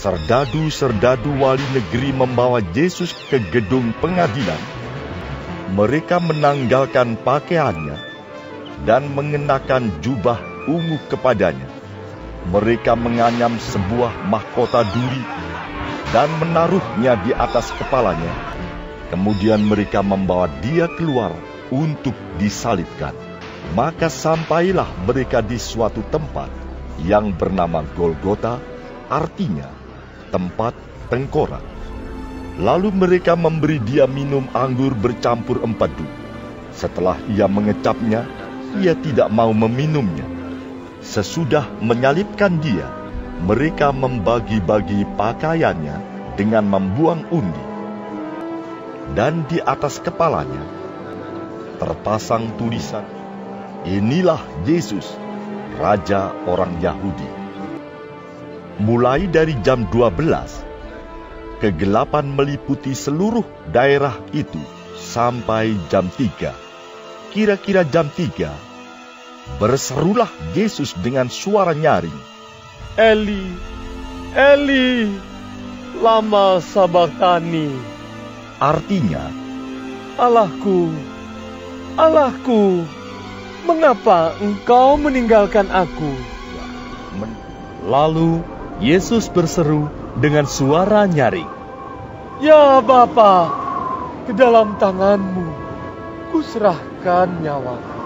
Serdadu-serdadu wali negeri membawa Yesus ke gedung pengadilan. Mereka menanggalkan pakaiannya dan mengenakan jubah ungu kepadanya. Mereka menganyam sebuah mahkota duri dan menaruhnya di atas kepalanya. Kemudian mereka membawa dia keluar untuk disalibkan. Maka sampailah mereka di suatu tempat yang bernama Golgota, artinya tempat tengkorak. Lalu mereka memberi dia minum anggur bercampur empedu. Setelah ia mengecapnya, ia tidak mau meminumnya. Sesudah menyalibkan dia, mereka membagi-bagi pakaiannya dengan membuang undi. Dan di atas kepalanya terpasang tulisan, "Inilah Yesus, Raja orang Yahudi." Mulai dari jam 12, kegelapan meliputi seluruh daerah itu sampai jam 3. Kira-kira jam 3, berserulah Yesus dengan suara nyaring, "Eli, Eli, lama sabachthani." Artinya, "Allahku, Allahku, mengapa engkau meninggalkan aku?" Lalu Yesus berseru dengan suara nyaring, "Ya Bapa, ke dalam tangan-Mu kuserahkan nyawaku."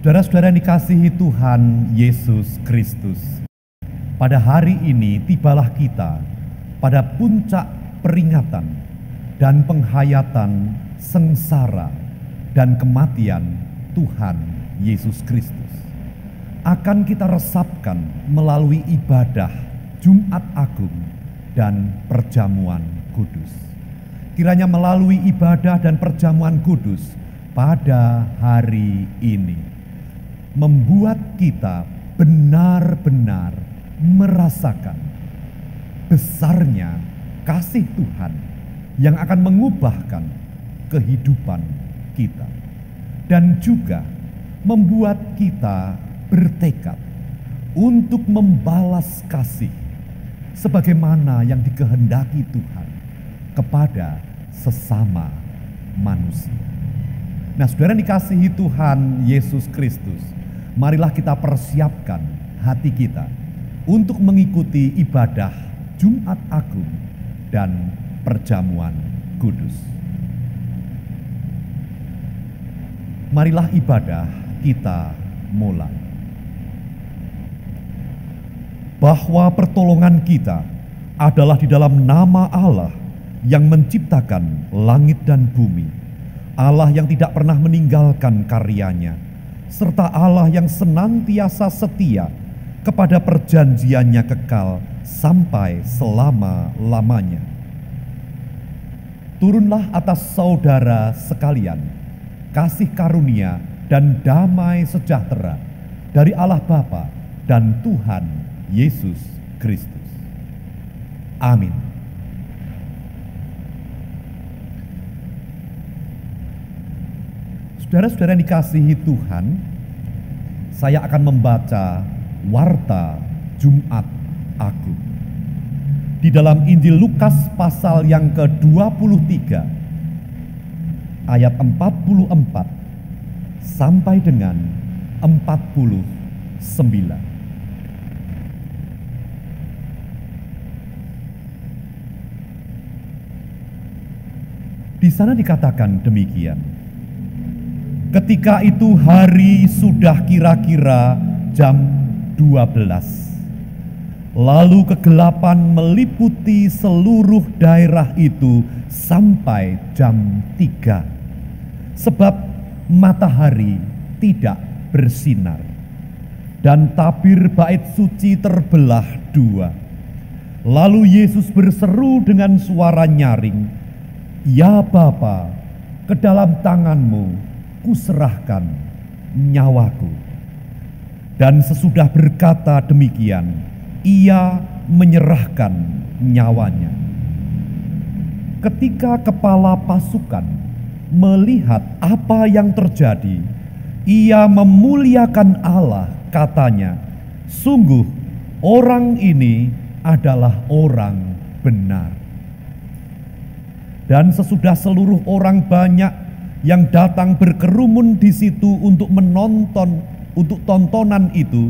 Saudara-saudara yang dikasihi Tuhan Yesus Kristus, pada hari ini tibalah kita pada puncak peringatan dan penghayatan sengsara dan kematian Tuhan Yesus Kristus. Akan kita resapkan melalui ibadah Jumat Agung dan perjamuan kudus. Kiranya melalui ibadah dan perjamuan kudus pada hari ini membuat kita benar-benar merasakan besarnya kasih Tuhan yang akan mengubahkan kehidupan kita, dan juga membuat kita bertekad untuk membalas kasih sebagaimana yang dikehendaki Tuhan kepada sesama manusia. Nah, saudara yang dikasihi Tuhan Yesus Kristus, marilah kita persiapkan hati kita untuk mengikuti ibadah Jumat Agung dan perjamuan kudus. Marilah ibadah kita mulai. Bahwa pertolongan kita adalah di dalam nama Allah yang menciptakan langit dan bumi, Allah yang tidak pernah meninggalkan karyanya, serta Allah yang senantiasa setia kepada perjanjiannya kekal sampai selama-lamanya. Turunlah atas saudara sekalian kasih karunia dan damai sejahtera dari Allah Bapa dan Tuhan Yesus Kristus. Amin. Saudara-saudara yang dikasihi Tuhan, saya akan membaca warta Jumat Agung. Di dalam Injil Lukas pasal yang ke-23, ayat 44 sampai dengan 49. Di sana dikatakan demikian. Ketika itu hari sudah kira-kira jam 12. Lalu kegelapan meliputi seluruh daerah itu sampai jam 3. Sebab matahari tidak bersinar. Dan tabir bait suci terbelah 2. Lalu Yesus berseru dengan suara nyaring, "Ya Bapa, ke dalam tangan-Mu kuserahkan nyawaku." Dan sesudah berkata demikian, ia menyerahkan nyawanya. Ketika kepala pasukan melihat apa yang terjadi, ia memuliakan Allah, katanya, "Sungguh orang ini adalah orang benar." Dan sesudah seluruh orang banyak yang datang berkerumun di situ untuk menonton, untuk tontonan itu,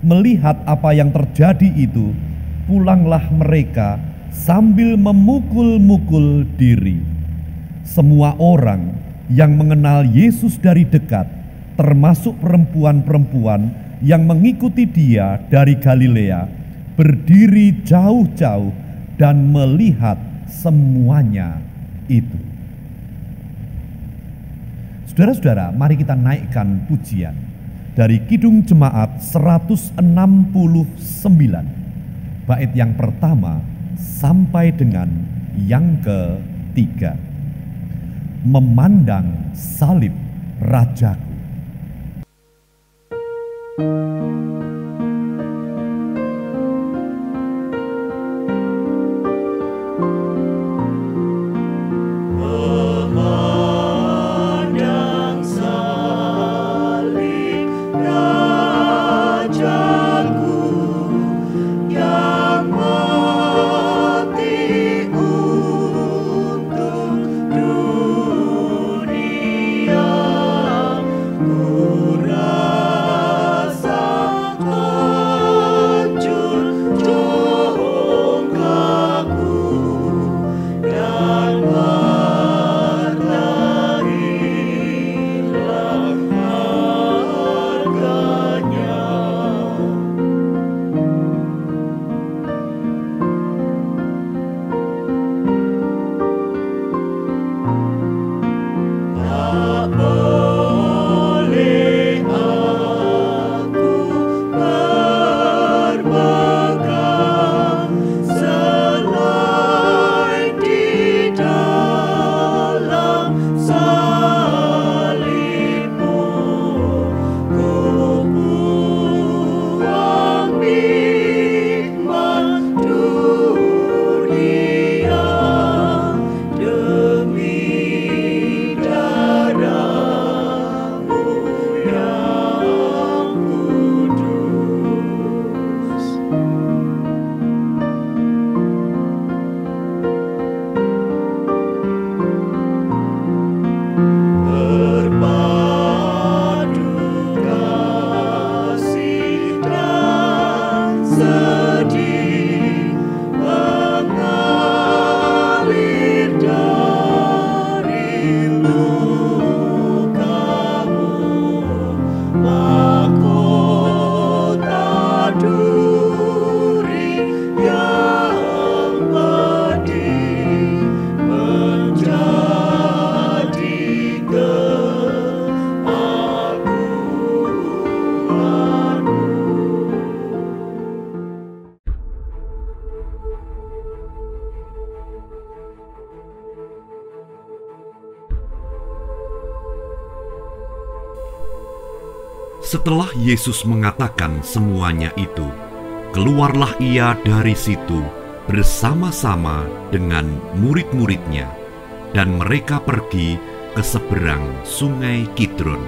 melihat apa yang terjadi itu, pulanglah mereka sambil memukul-mukul diri. Semua orang yang mengenal Yesus dari dekat, termasuk perempuan-perempuan yang mengikuti Dia dari Galilea, berdiri jauh-jauh dan melihat semuanya itu. Saudara-saudara, mari kita naikkan pujian dari Kidung Jemaat 169, bait yang pertama sampai dengan yang ketiga. Memandang salib Rajaku. Setelah Yesus mengatakan semuanya itu, keluarlah ia dari situ bersama-sama dengan murid-muridnya, dan mereka pergi ke seberang sungai Kidron.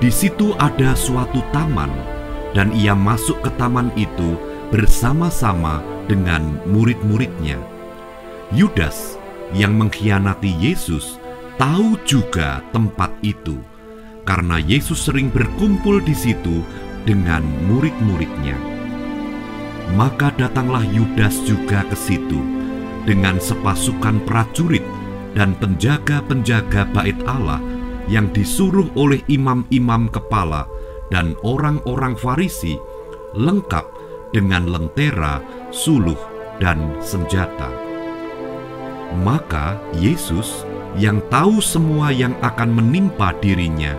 Di situ ada suatu taman, dan ia masuk ke taman itu bersama-sama dengan murid-muridnya. Yudas yang mengkhianati Yesus tahu juga tempat itu, karena Yesus sering berkumpul di situ dengan murid-muridnya. Maka datanglah Yudas juga ke situ dengan sepasukan prajurit dan penjaga-penjaga bait Allah yang disuruh oleh imam-imam kepala dan orang-orang Farisi, lengkap dengan lentera, suluh, dan senjata. Maka Yesus yang tahu semua yang akan menimpa dirinya,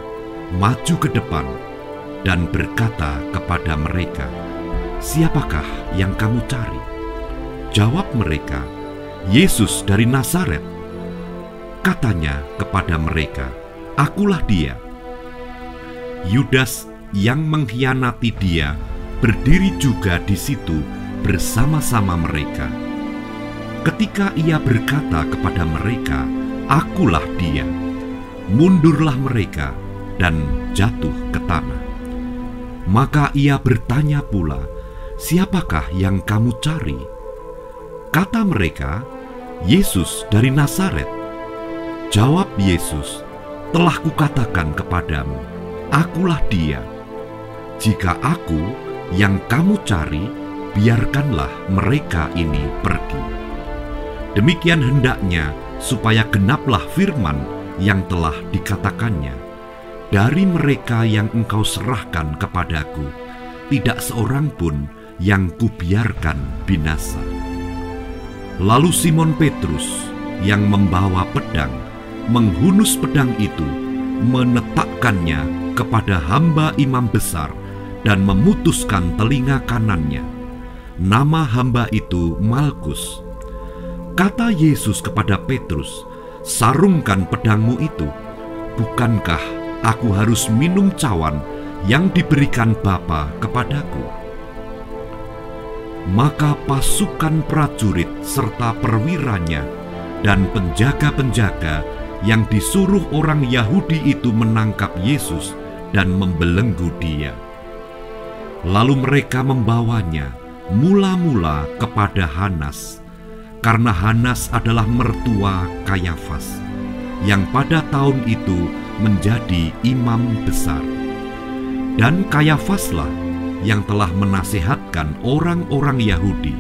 maju ke depan dan berkata kepada mereka, "Siapakah yang kamu cari?" Jawab mereka, "Yesus dari Nazaret." Katanya kepada mereka, "Akulah dia." Yudas yang mengkhianati dia berdiri juga di situ bersama-sama mereka. Ketika ia berkata kepada mereka, "Akulah dia," mundurlah mereka dan jatuh ke tanah. Maka ia bertanya pula, "Siapakah yang kamu cari?" Kata mereka, "Yesus dari Nazaret." Jawab Yesus, "Telah kukatakan kepadamu, akulah dia. Jika aku yang kamu cari, biarkanlah mereka ini pergi." Demikian hendaknya supaya genaplah firman yang telah dikatakannya, "Dari mereka yang engkau serahkan kepadaku, tidak seorang pun yang kubiarkan binasa." Lalu Simon Petrus yang membawa pedang menghunus pedang itu, menetakkannya kepada hamba imam besar dan memutuskan telinga kanannya. Nama hamba itu Malkus. Kata Yesus kepada Petrus, "Sarungkan pedangmu itu. Bukankah aku harus minum cawan yang diberikan Bapa kepadaku?" Maka pasukan prajurit serta perwiranya dan penjaga-penjaga yang disuruh orang Yahudi itu menangkap Yesus dan membelenggu dia. Lalu mereka membawanya mula-mula kepada Hanas, karena Hanas adalah mertua Kayafas, yang pada tahun itu menjadi imam besar. Dan Kayafaslah yang telah menasihatkan orang-orang Yahudi,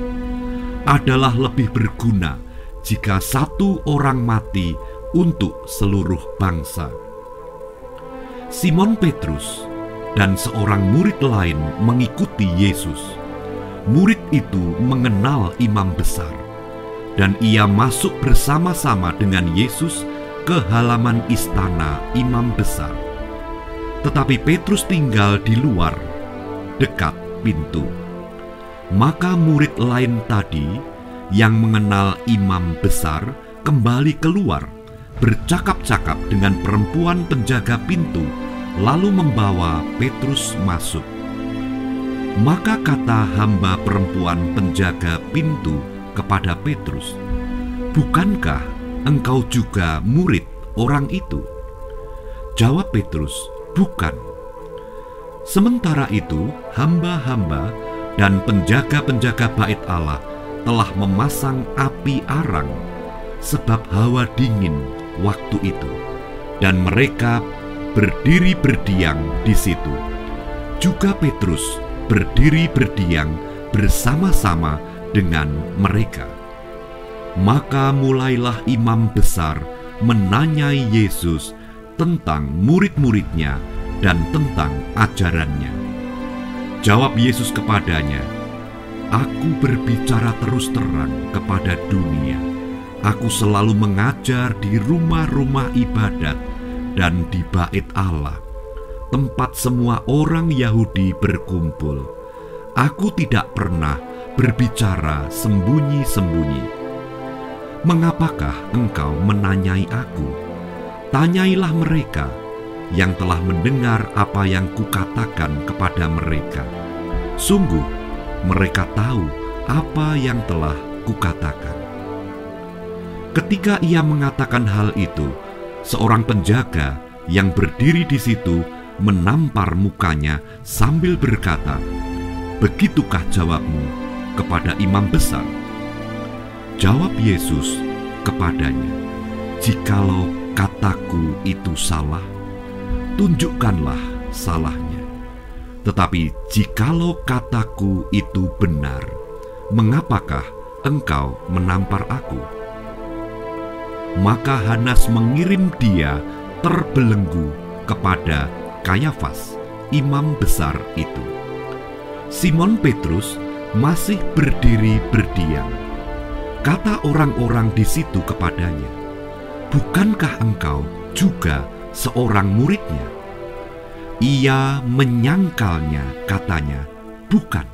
adalah lebih berguna jika satu orang mati untuk seluruh bangsa. Simon Petrus dan seorang murid lain mengikuti Yesus. Murid itu mengenal imam besar, dan ia masuk bersama-sama dengan Yesus ke halaman istana imam besar. Tetapi Petrus tinggal di luar, dekat pintu. Maka murid lain tadi yang mengenal imam besar kembali keluar, bercakap-cakap dengan perempuan penjaga pintu, lalu membawa Petrus masuk. Maka kata hamba perempuan penjaga pintu kepada Petrus, "Bukankah engkau juga murid orang itu?" Jawab Petrus, "Bukan." Sementara itu, hamba-hamba dan penjaga-penjaga bait Allah telah memasang api arang, sebab hawa dingin waktu itu, dan mereka berdiri berdiam di situ. Juga Petrus berdiri berdiam bersama-sama dengan mereka. Maka mulailah imam besar menanyai Yesus tentang murid-muridnya dan tentang ajarannya. Jawab Yesus kepadanya, "Aku berbicara terus terang kepada dunia. Aku selalu mengajar di rumah-rumah ibadat dan di bait Allah, tempat semua orang Yahudi berkumpul. Aku tidak pernah berbicara sembunyi-sembunyi. Mengapakah engkau menanyai aku? Tanyailah mereka yang telah mendengar apa yang kukatakan kepada mereka. Sungguh, mereka tahu apa yang telah kukatakan." Ketika ia mengatakan hal itu, seorang penjaga yang berdiri di situ menampar mukanya sambil berkata, "Begitukah jawabmu kepada imam besar?" Jawab Yesus kepadanya, "Jikalau kataku itu salah, tunjukkanlah salahnya. Tetapi jikalau kataku itu benar, mengapakah engkau menampar aku?" Maka Hanas mengirim dia terbelenggu kepada Kayafas, imam besar itu. Simon Petrus masih berdiri berdiam. Kata orang-orang di situ kepadanya, "Bukankah engkau juga seorang muridnya?" Ia menyangkalnya, katanya, "Bukan."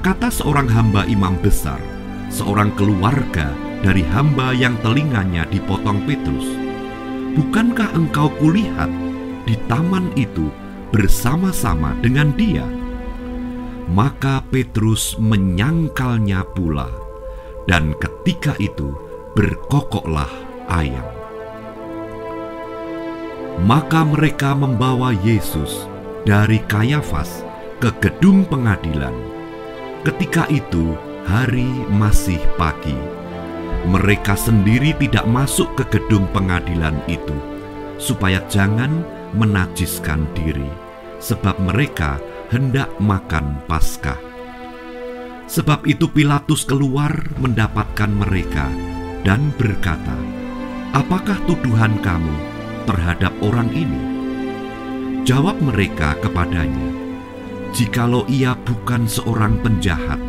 Kata seorang hamba imam besar, seorang keluarga dari hamba yang telinganya dipotong Petrus, "Bukankah engkau kulihat di taman itu bersama-sama dengan dia?" Maka Petrus menyangkalnya pula, dan ketika itu berkokoklah ayam. Maka mereka membawa Yesus dari Kayafas ke gedung pengadilan. Ketika itu hari masih pagi. Mereka sendiri tidak masuk ke gedung pengadilan itu, supaya jangan menajiskan diri, sebab mereka hendak makan Paskah. Sebab itu Pilatus keluar mendapatkan mereka dan berkata, "Apakah tuduhan kamu terhadap orang ini?" Jawab mereka kepadanya, "Jikalau ia bukan seorang penjahat,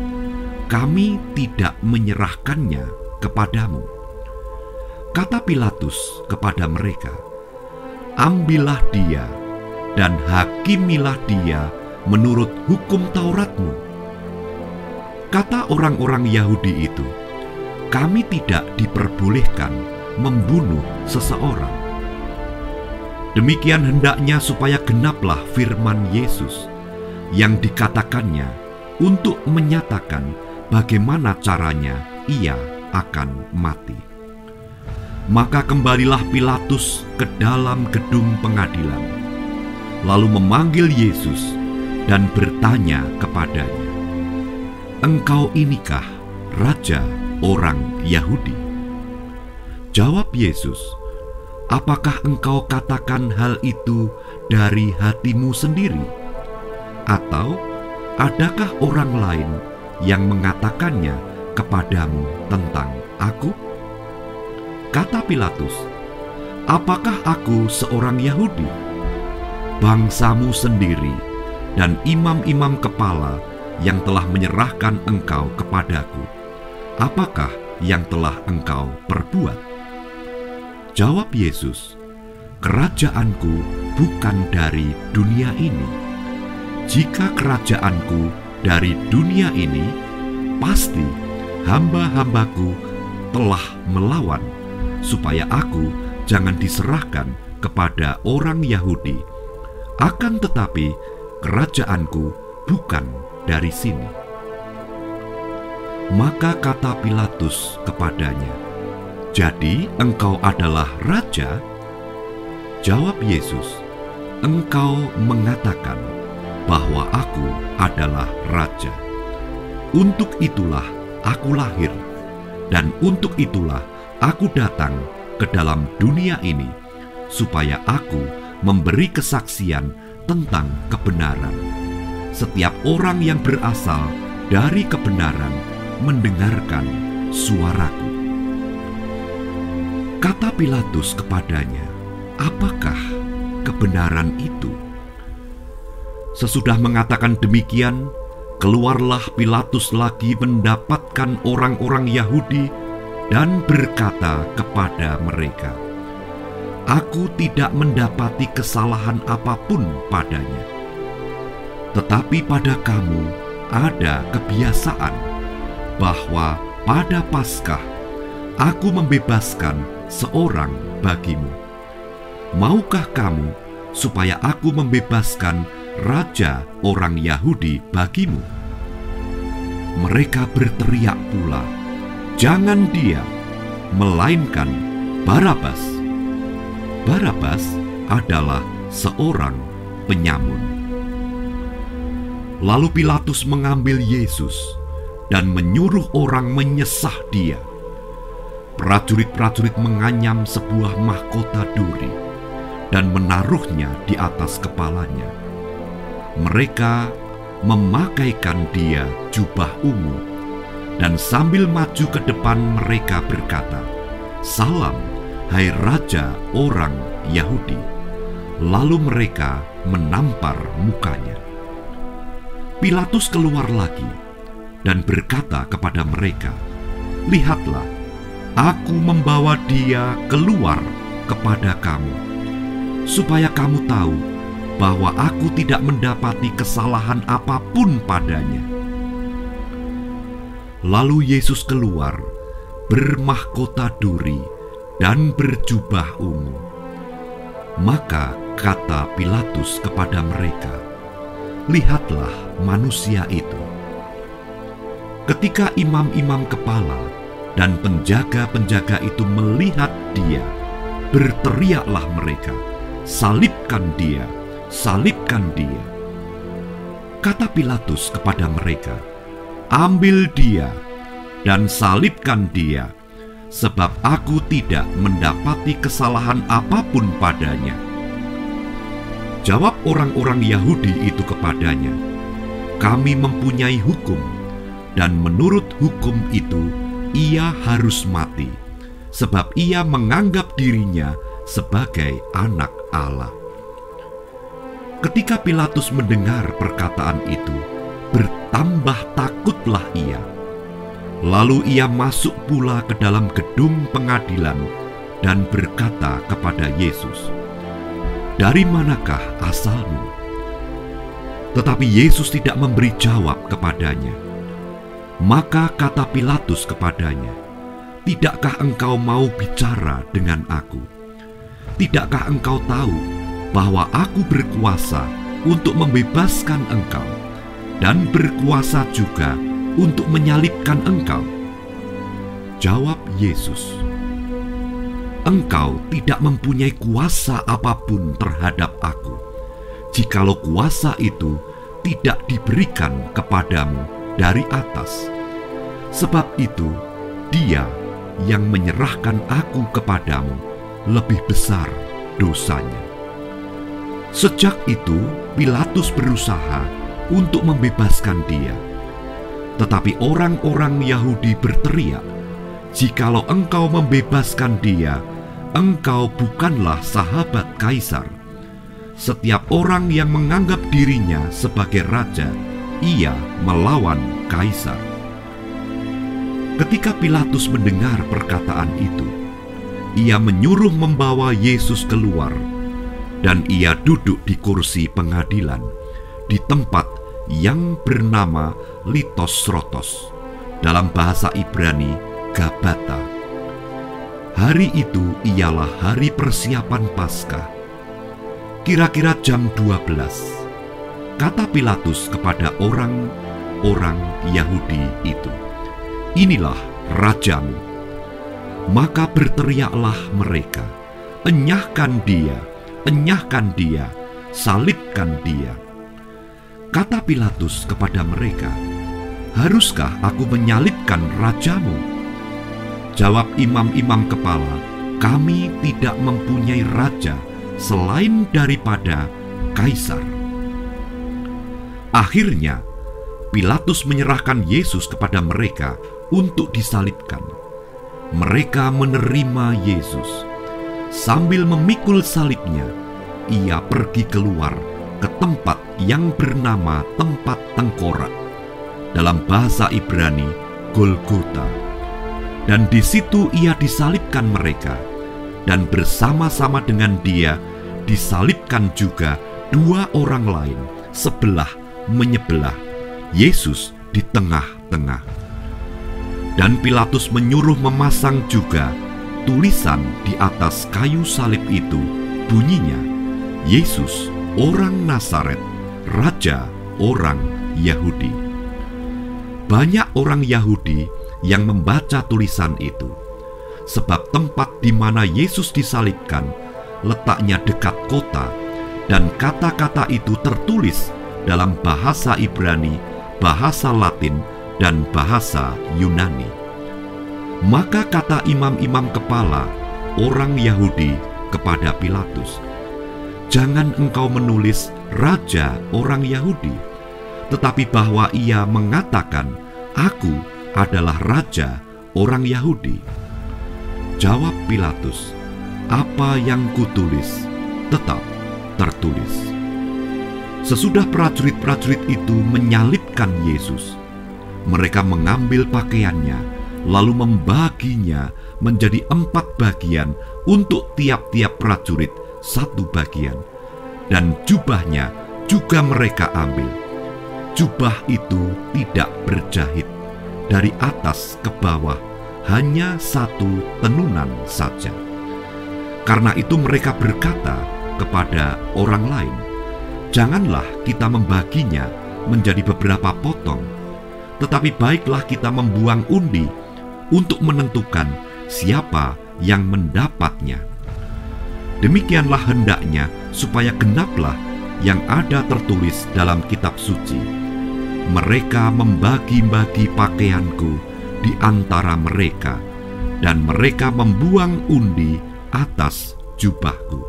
kami tidak menyerahkannya kepadamu." Kata Pilatus kepada mereka, "Ambillah dia dan hakimilah dia menurut hukum Tauratmu." Kata orang-orang Yahudi itu, "Kami tidak diperbolehkan membunuh seseorang." Demikian hendaknya supaya genaplah firman Yesus yang dikatakannya untuk menyatakan bagaimana caranya ia akan mati. Maka kembalilah Pilatus ke dalam gedung pengadilan, lalu memanggil Yesus dan bertanya kepadanya, "Engkau inikah raja orang Yahudi?" Jawab Yesus, "Apakah engkau katakan hal itu dari hatimu sendiri? Atau adakah orang lain yang mengatakannya kepadamu tentang aku?" Kata Pilatus, "Apakah aku seorang Yahudi? Bangsamu sendiri dan imam-imam kepala yang telah menyerahkan engkau kepadaku, apakah yang telah engkau perbuat?" Jawab Yesus, "Kerajaanku bukan dari dunia ini. Jika kerajaanku dari dunia ini, pasti hamba-hambaku telah melawan, supaya aku jangan diserahkan kepada orang Yahudi. Akan tetapi kerajaanku bukan dari sini." Maka kata Pilatus kepadanya, "Jadi engkau adalah raja?" Jawab Yesus, "Engkau mengatakan bahwa aku adalah raja. Untuk itulah aku lahir, dan untuk itulah aku datang ke dalam dunia ini, supaya aku memberi kesaksian tentang kebenaran. Setiap orang yang berasal dari kebenaran mendengarkan suaraku." Kata Pilatus kepadanya, "Apakah kebenaran itu?" Sesudah mengatakan demikian, keluarlah Pilatus lagi mendapatkan orang-orang Yahudi dan berkata kepada mereka, "Aku tidak mendapati kesalahan apapun padanya. Tetapi pada kamu ada kebiasaan bahwa pada Paskah aku membebaskan seorang bagimu. Maukah kamu supaya aku membebaskan raja orang Yahudi bagimu?" Mereka berteriak pula, "Jangan dia, melainkan Barabas." Barabas adalah seorang penyamun. Lalu Pilatus mengambil Yesus dan menyuruh orang menyesah dia. Prajurit-prajurit menganyam sebuah mahkota duri dan menaruhnya di atas kepalanya. Mereka memakaikan dia jubah ungu, dan sambil maju ke depan mereka berkata, "Salam hai Raja orang Yahudi." Lalu mereka menampar mukanya. Pilatus keluar lagi dan berkata kepada mereka, "Lihatlah, aku membawa dia keluar kepada kamu, supaya kamu tahu bahwa aku tidak mendapati kesalahan apapun padanya." Lalu Yesus keluar, bermahkota duri dan berjubah ungu. Maka kata Pilatus kepada mereka, "Lihatlah manusia itu." Ketika imam-imam kepala dan penjaga-penjaga itu melihat dia, berteriaklah mereka, "Salibkan dia! Salibkan dia!" Kata Pilatus kepada mereka, "Ambil dia dan salibkan dia, sebab aku tidak mendapati kesalahan apapun padanya." Jawab orang-orang Yahudi itu kepadanya, "Kami mempunyai hukum, dan menurut hukum itu ia harus mati, sebab ia menganggap dirinya sebagai anak Allah." Ketika Pilatus mendengar perkataan itu, bertambah takutlah ia. Lalu ia masuk pula ke dalam gedung pengadilan dan berkata kepada Yesus, "Dari manakah asalmu?" Tetapi Yesus tidak memberi jawab kepadanya. Maka kata Pilatus kepadanya, "Tidakkah engkau mau bicara dengan aku? Tidakkah engkau tahu bahwa aku berkuasa untuk membebaskan engkau dan berkuasa juga untuk menyalibkan engkau?" Jawab Yesus, "Engkau tidak mempunyai kuasa apapun terhadap aku, jikalau kuasa itu tidak diberikan kepadamu dari atas. Sebab itu, dia yang menyerahkan aku kepadamu lebih besar dosanya." Sejak itu, Pilatus berusaha untuk membebaskan dia. Tetapi orang-orang Yahudi berteriak, "Jikalau engkau membebaskan dia, engkau bukanlah sahabat Kaisar. Setiap orang yang menganggap dirinya sebagai raja, ia melawan Kaisar." Ketika Pilatus mendengar perkataan itu, ia menyuruh membawa Yesus keluar, dan ia duduk di kursi pengadilan di tempat yang bernama Litosrotos, dalam bahasa Ibrani Gabata. Hari itu ialah hari persiapan Paskah. Kira-kira jam 12, kata Pilatus kepada orang-orang Yahudi itu, "Inilah rajamu." Maka berteriaklah mereka, "Enyahkan dia, enyahkan dia, salibkan dia." Kata Pilatus kepada mereka, "Haruskah aku menyalibkan rajamu?" Jawab imam-imam kepala, "Kami tidak mempunyai raja selain daripada Kaisar." Akhirnya, Pilatus menyerahkan Yesus kepada mereka untuk disalibkan. Mereka menerima Yesus. Sambil memikul salibnya, ia pergi keluar ke tempat yang bernama Tempat Tengkorak, dalam bahasa Ibrani Golgota. Dan di situ ia disalibkan mereka, dan bersama-sama dengan dia disalibkan juga dua orang lain, sebelah menyebelah, Yesus di tengah-tengah. Dan Pilatus menyuruh memasang juga tulisan di atas kayu salib itu, bunyinya, "Yesus orang Nazaret, Raja orang Yahudi." Banyak orang Yahudi yang membaca tulisan itu, sebab tempat di mana Yesus disalibkan letaknya dekat kota, dan kata-kata itu tertulis dalam bahasa Ibrani, bahasa Latin, dan bahasa Yunani. Maka kata imam-imam kepala orang Yahudi kepada Pilatus, "Jangan engkau menulis Raja orang Yahudi, tetapi bahwa ia mengatakan, 'Aku adalah Raja orang Yahudi.'" Jawab Pilatus, apa yang kutulis tetap tertulis. Sesudah prajurit-prajurit itu menyalibkan Yesus, mereka mengambil pakaiannya, lalu membaginya menjadi 4 bagian untuk tiap-tiap prajurit 1 bagian. Dan jubahnya juga mereka ambil. Jubah itu tidak berjahit, dari atas ke bawah hanya 1 tenunan saja. Karena itu mereka berkata kepada orang lain, "Janganlah kita membaginya menjadi beberapa potong, tetapi baiklah kita membuang undi untuk menentukan siapa yang mendapatnya. Demikianlah hendaknya supaya genaplah yang ada tertulis dalam kitab suci. Mereka membagi-bagi pakaianku di antara mereka, dan mereka membuang undi atas jubahku."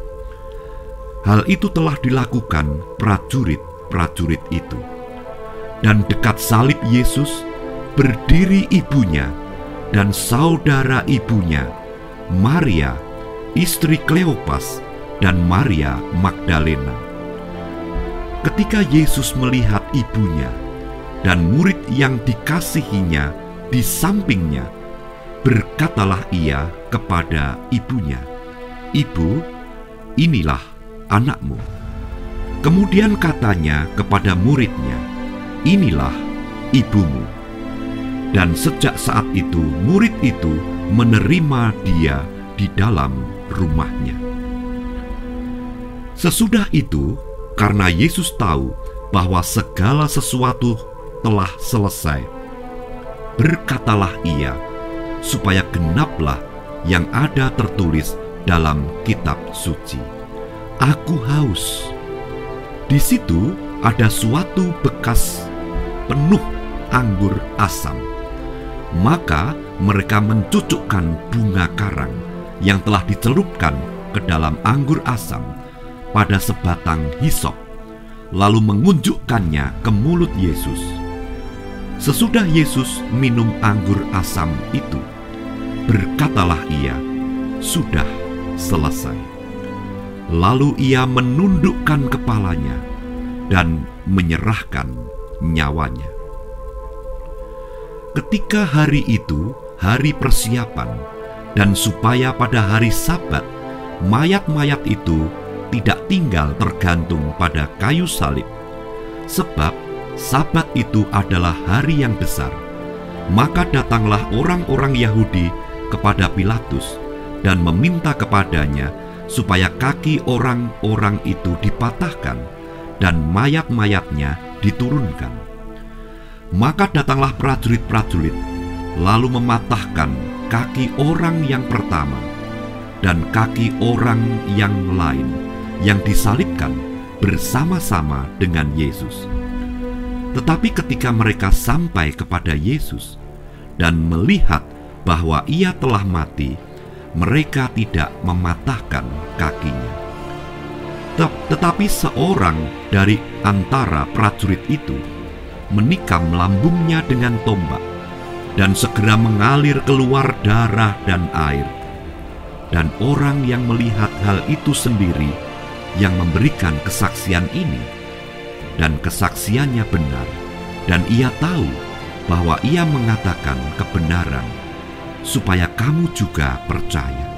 Hal itu telah dilakukan prajurit-prajurit itu. Dan dekat salib Yesus berdiri ibunya dan saudara ibunya, Maria, istri Kleopas, dan Maria Magdalena. Ketika Yesus melihat ibunya dan murid yang dikasihinya di sampingnya, berkatalah ia kepada ibunya, "Ibu, inilah anakmu." Kemudian katanya kepada muridnya, "Inilah ibumu." Dan sejak saat itu murid itu menerima dia di dalam rumahnya. Sesudah itu, karena Yesus tahu bahwa segala sesuatu telah selesai, berkatalah ia, supaya genaplah yang ada tertulis dalam kitab suci, "Aku haus." Di situ ada suatu bekas penuh anggur asam. Maka mereka mencucukkan bunga karang yang telah dicelupkan ke dalam anggur asam pada sebatang hisop, lalu mengunjukkannya ke mulut Yesus. Sesudah Yesus minum anggur asam itu, berkatalah ia, "Sudah selesai." Lalu ia menundukkan kepalanya dan menyerahkan nyawanya. Ketika hari itu hari persiapan, dan supaya pada hari Sabat mayat-mayat itu tidak tinggal tergantung pada kayu salib, sebab Sabat itu adalah hari yang besar, maka datanglah orang-orang Yahudi kepada Pilatus dan meminta kepadanya supaya kaki orang-orang itu dipatahkan dan mayat-mayatnya diturunkan. Maka datanglah prajurit-prajurit, lalu mematahkan kaki orang yang pertama dan kaki orang yang lain yang disalibkan bersama-sama dengan Yesus. Tetapi ketika mereka sampai kepada Yesus dan melihat bahwa ia telah mati, mereka tidak mematahkan kakinya. Tetapi seorang dari antara prajurit itu menikam lambungnya dengan tombak, dan segera mengalir keluar darah dan air. Dan orang yang melihat hal itu sendiri, yang memberikan kesaksian ini, dan kesaksiannya benar, dan ia tahu bahwa ia mengatakan kebenaran, supaya kamu juga percaya.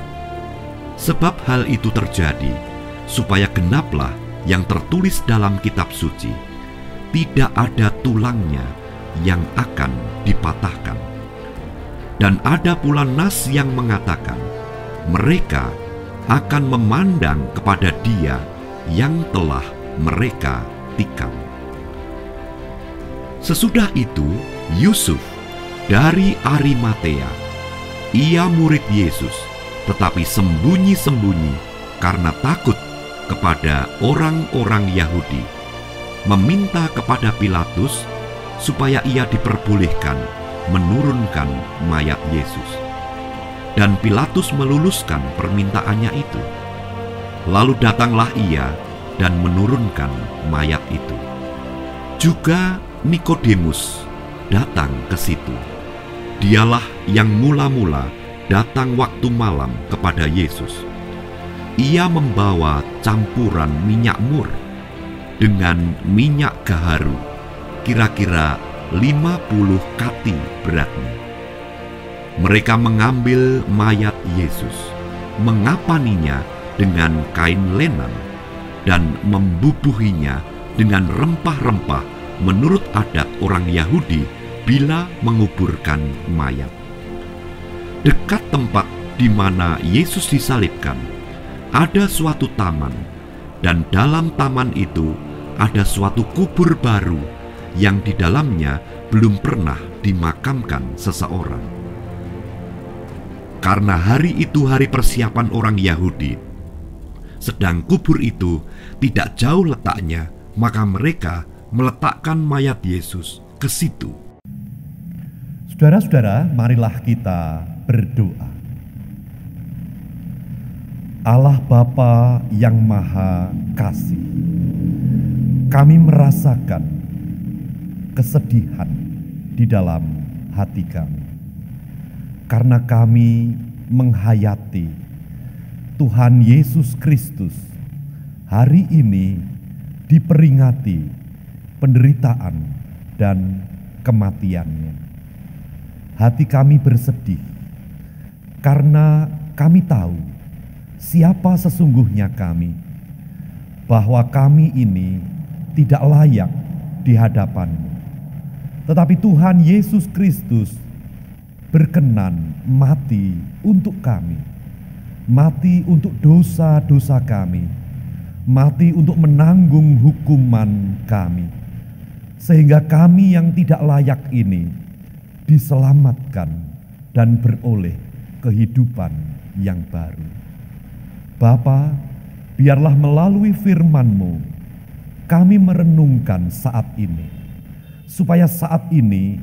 Sebab hal itu terjadi, supaya genaplah yang tertulis dalam kitab suci, "Tidak ada tulangnya yang akan dipatahkan." Dan ada pula nas yang mengatakan, mereka akan memandang kepada Dia yang telah mereka tikam. Sesudah itu, Yusuf dari Arimatea, ia murid Yesus, tetapi sembunyi-sembunyi karena takut kepada orang-orang Yahudi, meminta kepada Pilatus supaya ia diperbolehkan menurunkan mayat Yesus. Dan Pilatus meluluskan permintaannya itu. Lalu datanglah ia dan menurunkan mayat itu. Juga Nikodemus datang ke situ. Dialah yang mula-mula datang waktu malam kepada Yesus. ia membawa campuran minyak mur dengan minyak gaharu, kira-kira 50 kati beratnya. Mereka mengambil mayat Yesus, mengapaninya dengan kain lenan, dan membubuhinya dengan rempah-rempah menurut adat orang Yahudi bila menguburkan mayat. Dekat tempat di mana Yesus disalibkan, ada suatu taman, dan dalam taman itu ada suatu kubur baru yang di dalamnya belum pernah dimakamkan seseorang. Karena hari itu hari persiapan orang Yahudi, sedang kubur itu tidak jauh letaknya, maka mereka meletakkan mayat Yesus ke situ. Saudara-saudara, marilah kita berdoa. Allah Bapa yang Maha Kasih, kami merasakan kesedihan di dalam hati kami, karena kami menghayati Tuhan Yesus Kristus hari ini diperingati penderitaan dan kematiannya. Hati kami bersedih karena kami tahu siapa sesungguhnya kami, bahwa kami ini tidak layak di hadapan-Mu. Tetapi Tuhan Yesus Kristus berkenan mati untuk kami, mati untuk dosa-dosa kami, mati untuk menanggung hukuman kami, sehingga kami yang tidak layak ini diselamatkan dan beroleh kehidupan yang baru. Bapa, biarlah melalui firman-Mu kami merenungkan saat ini, supaya saat ini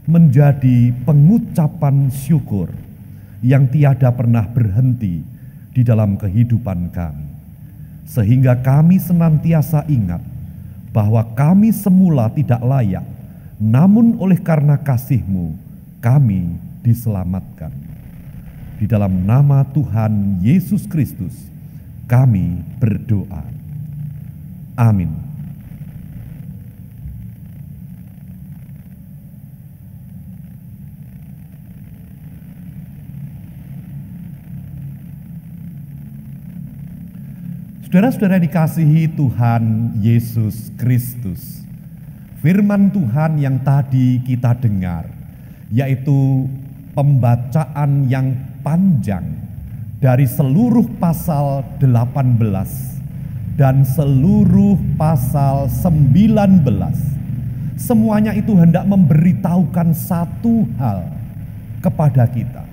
menjadi pengucapan syukur yang tiada pernah berhenti di dalam kehidupan kami, sehingga kami senantiasa ingat bahwa kami semula tidak layak, namun oleh karena kasih-Mu kami diselamatkan. Di dalam nama Tuhan Yesus Kristus kami berdoa. Amin. Saudara-saudara dikasihi Tuhan Yesus Kristus, firman Tuhan yang tadi kita dengar, yaitu pembacaan yang panjang dari seluruh pasal 18 dan seluruh pasal 19. Semuanya itu hendak memberitahukan satu hal kepada kita,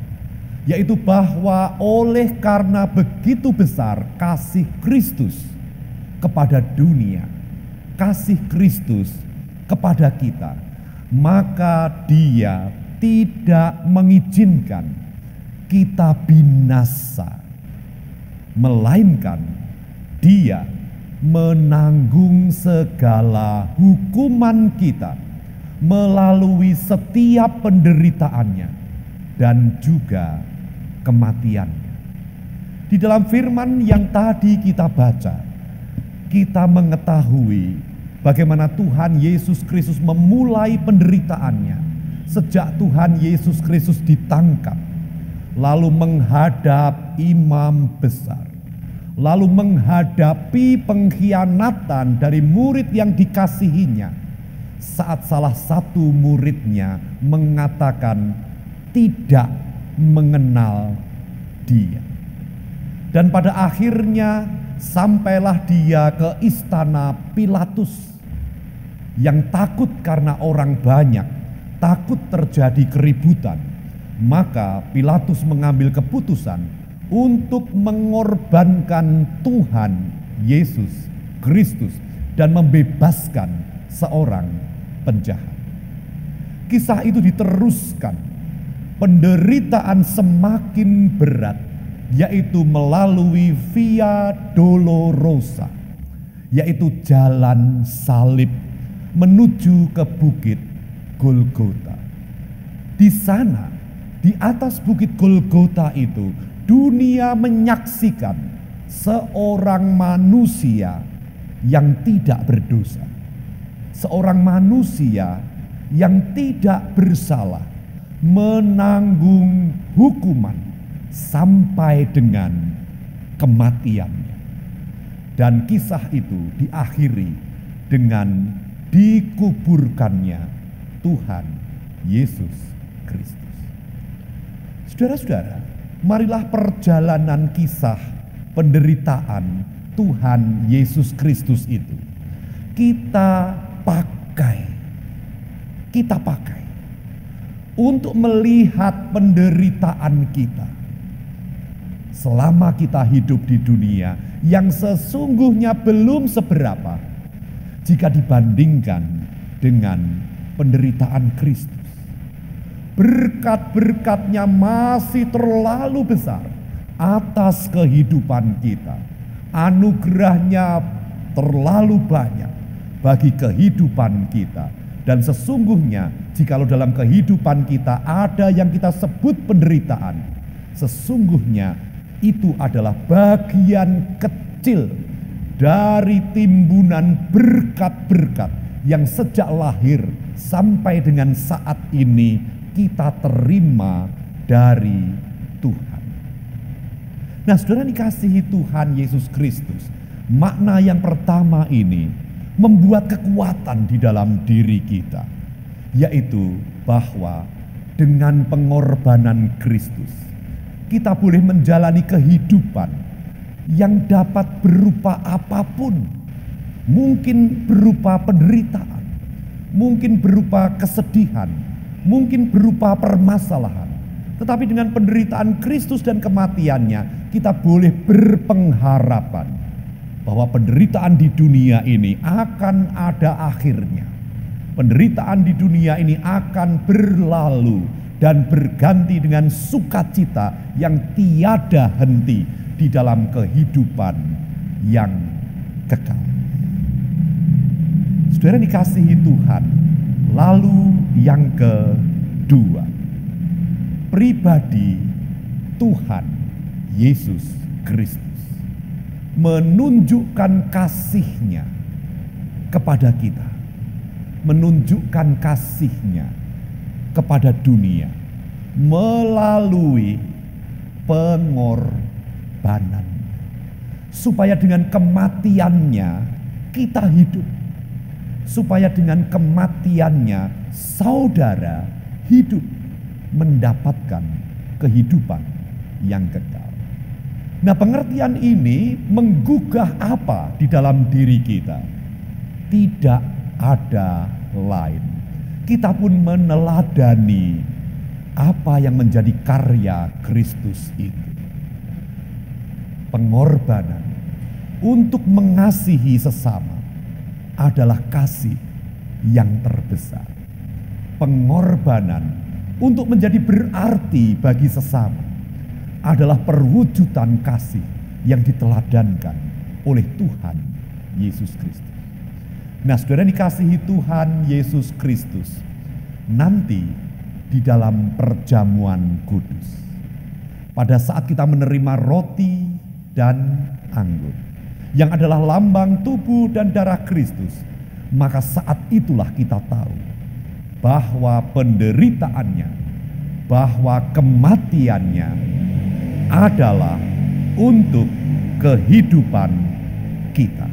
yaitu bahwa oleh karena begitu besar kasih Kristus kepada dunia, kasih Kristus kepada kita, maka Dia tidak mengizinkan kita binasa, melainkan Dia menanggung segala hukuman kita melalui setiap penderitaannya dan juga kematiannya. Di dalam firman yang tadi kita baca, kita mengetahui bagaimana Tuhan Yesus Kristus memulai penderitaannya sejak Tuhan Yesus Kristus ditangkap, lalu menghadap imam besar, lalu menghadapi pengkhianatan dari murid yang dikasihinya, saat salah satu muridnya mengatakan tidak mengenal Dia. Dan pada akhirnya sampailah Dia ke istana Pilatus yang takut karena orang banyak, takut terjadi keributan. Maka Pilatus mengambil keputusan untuk mengorbankan Tuhan Yesus Kristus dan membebaskan seorang penjahat. Kisah itu diteruskan, penderitaan semakin berat, yaitu melalui Via Dolorosa, yaitu jalan salib menuju ke bukit Golgota. Di sana, di atas bukit Golgota itu, dunia menyaksikan seorang manusia yang tidak berdosa, seorang manusia yang tidak bersalah menanggung hukuman sampai dengan kematiannya. Dan kisah itu diakhiri dengan dikuburkannya Tuhan Yesus Kristus. Saudara-saudara, marilah perjalanan kisah penderitaan Tuhan Yesus Kristus itu kita pakai untuk melihat penderitaan kita selama kita hidup di dunia yang sesungguhnya belum seberapa jika dibandingkan dengan penderitaan Kristus. Berkat-berkatnya masih terlalu besar atas kehidupan kita. Anugerahnya terlalu banyak bagi kehidupan kita. Dan sesungguhnya jikalau dalam kehidupan kita ada yang kita sebut penderitaan, sesungguhnya itu adalah bagian kecil dari timbunan berkat-berkat yang sejak lahir sampai dengan saat ini kita terima dari Tuhan. Nah, saudara dikasihi Tuhan Yesus Kristus, makna yang pertama ini membuat kekuatan di dalam diri kita, yaitu bahwa dengan pengorbanan Kristus kita boleh menjalani kehidupan yang dapat berupa apapun. Mungkin berupa penderitaan, mungkin berupa kesedihan, mungkin berupa permasalahan. Tetapi dengan penderitaan Kristus dan kematiannya, kita boleh berpengharapan bahwa penderitaan di dunia ini akan ada akhirnya. Penderitaan di dunia ini akan berlalu dan berganti dengan sukacita yang tiada henti di dalam kehidupan yang kekal. Saudara dikasihi Tuhan, lalu yang kedua, pribadi Tuhan Yesus Kristus menunjukkan kasih-Nya kepada kita, menunjukkan kasih-Nya kepada dunia melalui pengorbanan, supaya dengan kematiannya kita hidup, supaya dengan kematiannya saudara hidup mendapatkan kehidupan yang kekal. Nah, pengertian ini menggugah apa di dalam diri kita? Tidak ada lain. Kita pun meneladani apa yang menjadi karya Kristus itu. Pengorbanan untuk mengasihi sesama adalah kasih yang terbesar. Pengorbanan untuk menjadi berarti bagi sesama adalah perwujudan kasih yang diteladankan oleh Tuhan Yesus Kristus. Nah, saudara dikasihi Tuhan Yesus Kristus, nanti di dalam perjamuan kudus, pada saat kita menerima roti dan anggur, yang adalah lambang tubuh dan darah Kristus, maka saat itulah kita tahu bahwa penderitaannya, bahwa kematiannya adalah untuk kehidupan kita,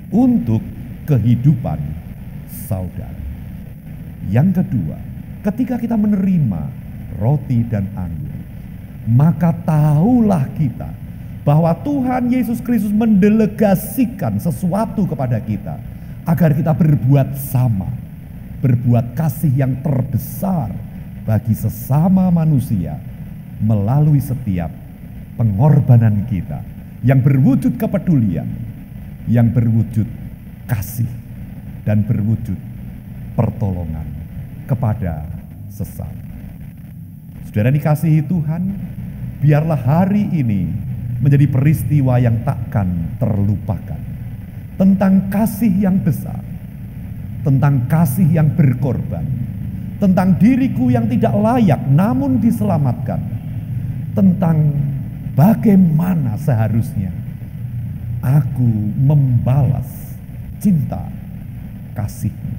untuk kehidupan saudara. Yang kedua, ketika kita menerima roti dan anggur, maka tahulah kita bahwa Tuhan Yesus Kristus mendelegasikan sesuatu kepada kita agar kita berbuat sama, berbuat kasih yang terbesar bagi sesama manusia melalui setiap pengorbanan kita yang berwujud kepedulian, yang berwujud kasih, dan berwujud pertolongan kepada sesama. Saudara dikasihi Tuhan, biarlah hari ini menjadi peristiwa yang takkan terlupakan, tentang kasih yang besar, tentang kasih yang berkorban, tentang diriku yang tidak layak namun diselamatkan, tentang bagaimana seharusnya Aku membalas cinta kasih-Mu.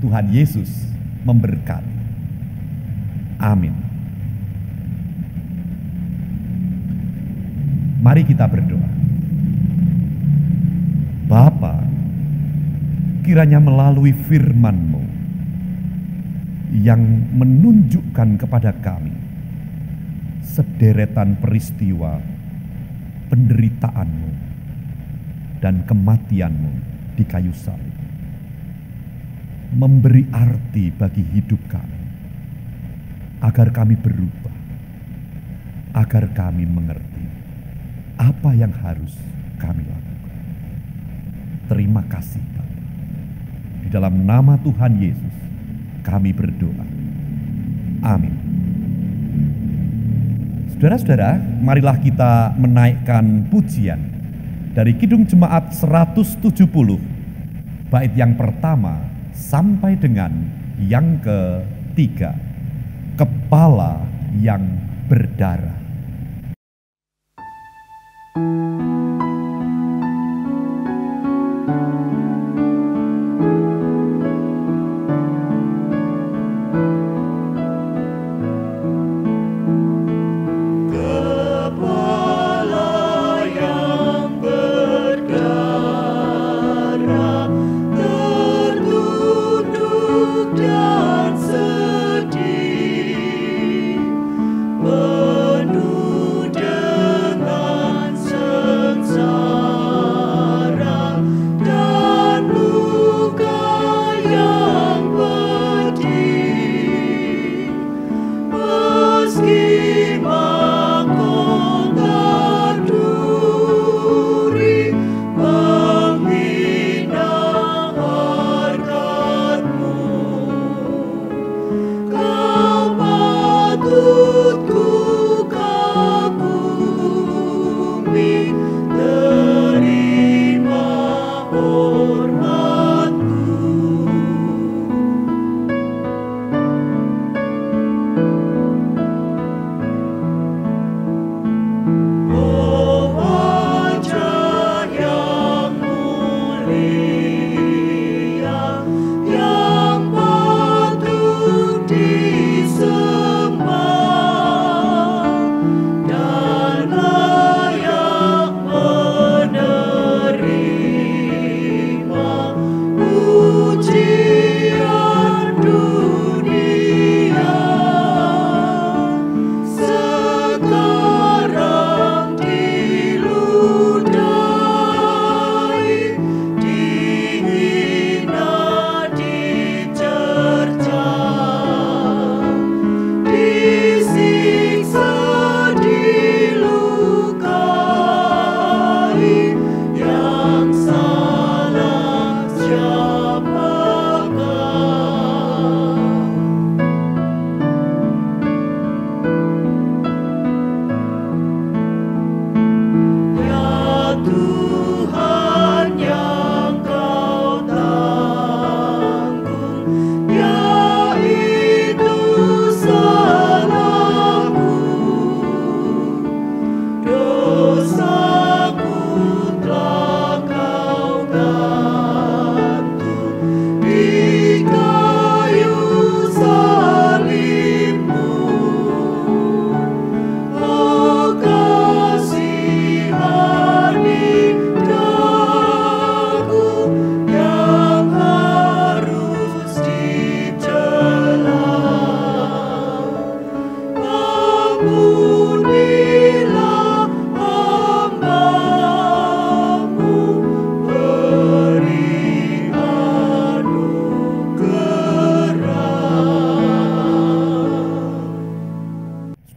Tuhan Yesus memberkati. Amin. Mari kita berdoa. Bapa, kiranya melalui firman-Mu yang menunjukkan kepada kami sederetan peristiwa penderitaanmu dan kematianmu di kayu salib, memberi arti bagi hidup kami, agar kami berubah, agar kami mengerti apa yang harus kami lakukan. Terima kasih Bapa. Di dalam nama Tuhan Yesus kami berdoa. Amin. Saudara-saudara, marilah kita menaikkan pujian dari Kidung Jemaat 170, bait yang pertama sampai dengan yang ketiga, Kepala yang Berdarah.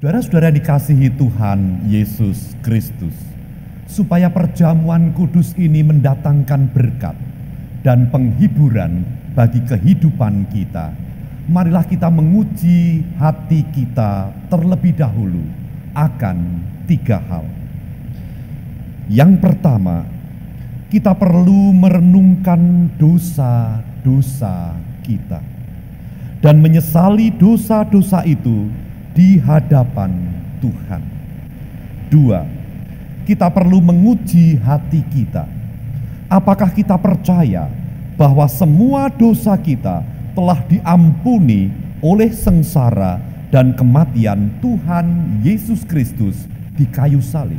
Saudara-saudara dikasihi Tuhan Yesus Kristus, supaya perjamuan kudus ini mendatangkan berkat dan penghiburan bagi kehidupan kita, marilah kita menguji hati kita terlebih dahulu akan 3 hal. Yang pertama, kita perlu merenungkan dosa-dosa kita dan menyesali dosa-dosa itu di hadapan Tuhan. 2, kita perlu menguji hati kita. Apakah kita percaya bahwa semua dosa kita telah diampuni oleh sengsara dan kematian Tuhan Yesus Kristus di kayu salib?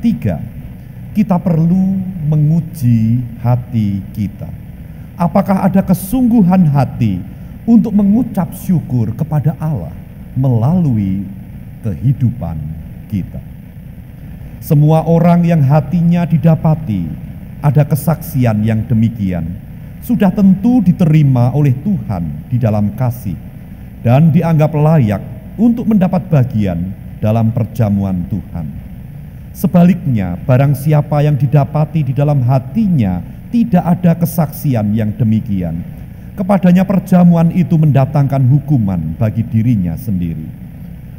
3. Kita perlu menguji hati kita. Apakah ada kesungguhan hati untuk mengucap syukur kepada Allah melalui kehidupan kita? Semua orang yang hatinya didapati ada kesaksian yang demikian sudah tentu diterima oleh Tuhan di dalam kasih dan dianggap layak untuk mendapat bagian dalam perjamuan Tuhan. Sebaliknya, barang siapa yang didapati di dalam hatinya tidak ada kesaksian yang demikian, kepadanya perjamuan itu mendatangkan hukuman bagi dirinya sendiri.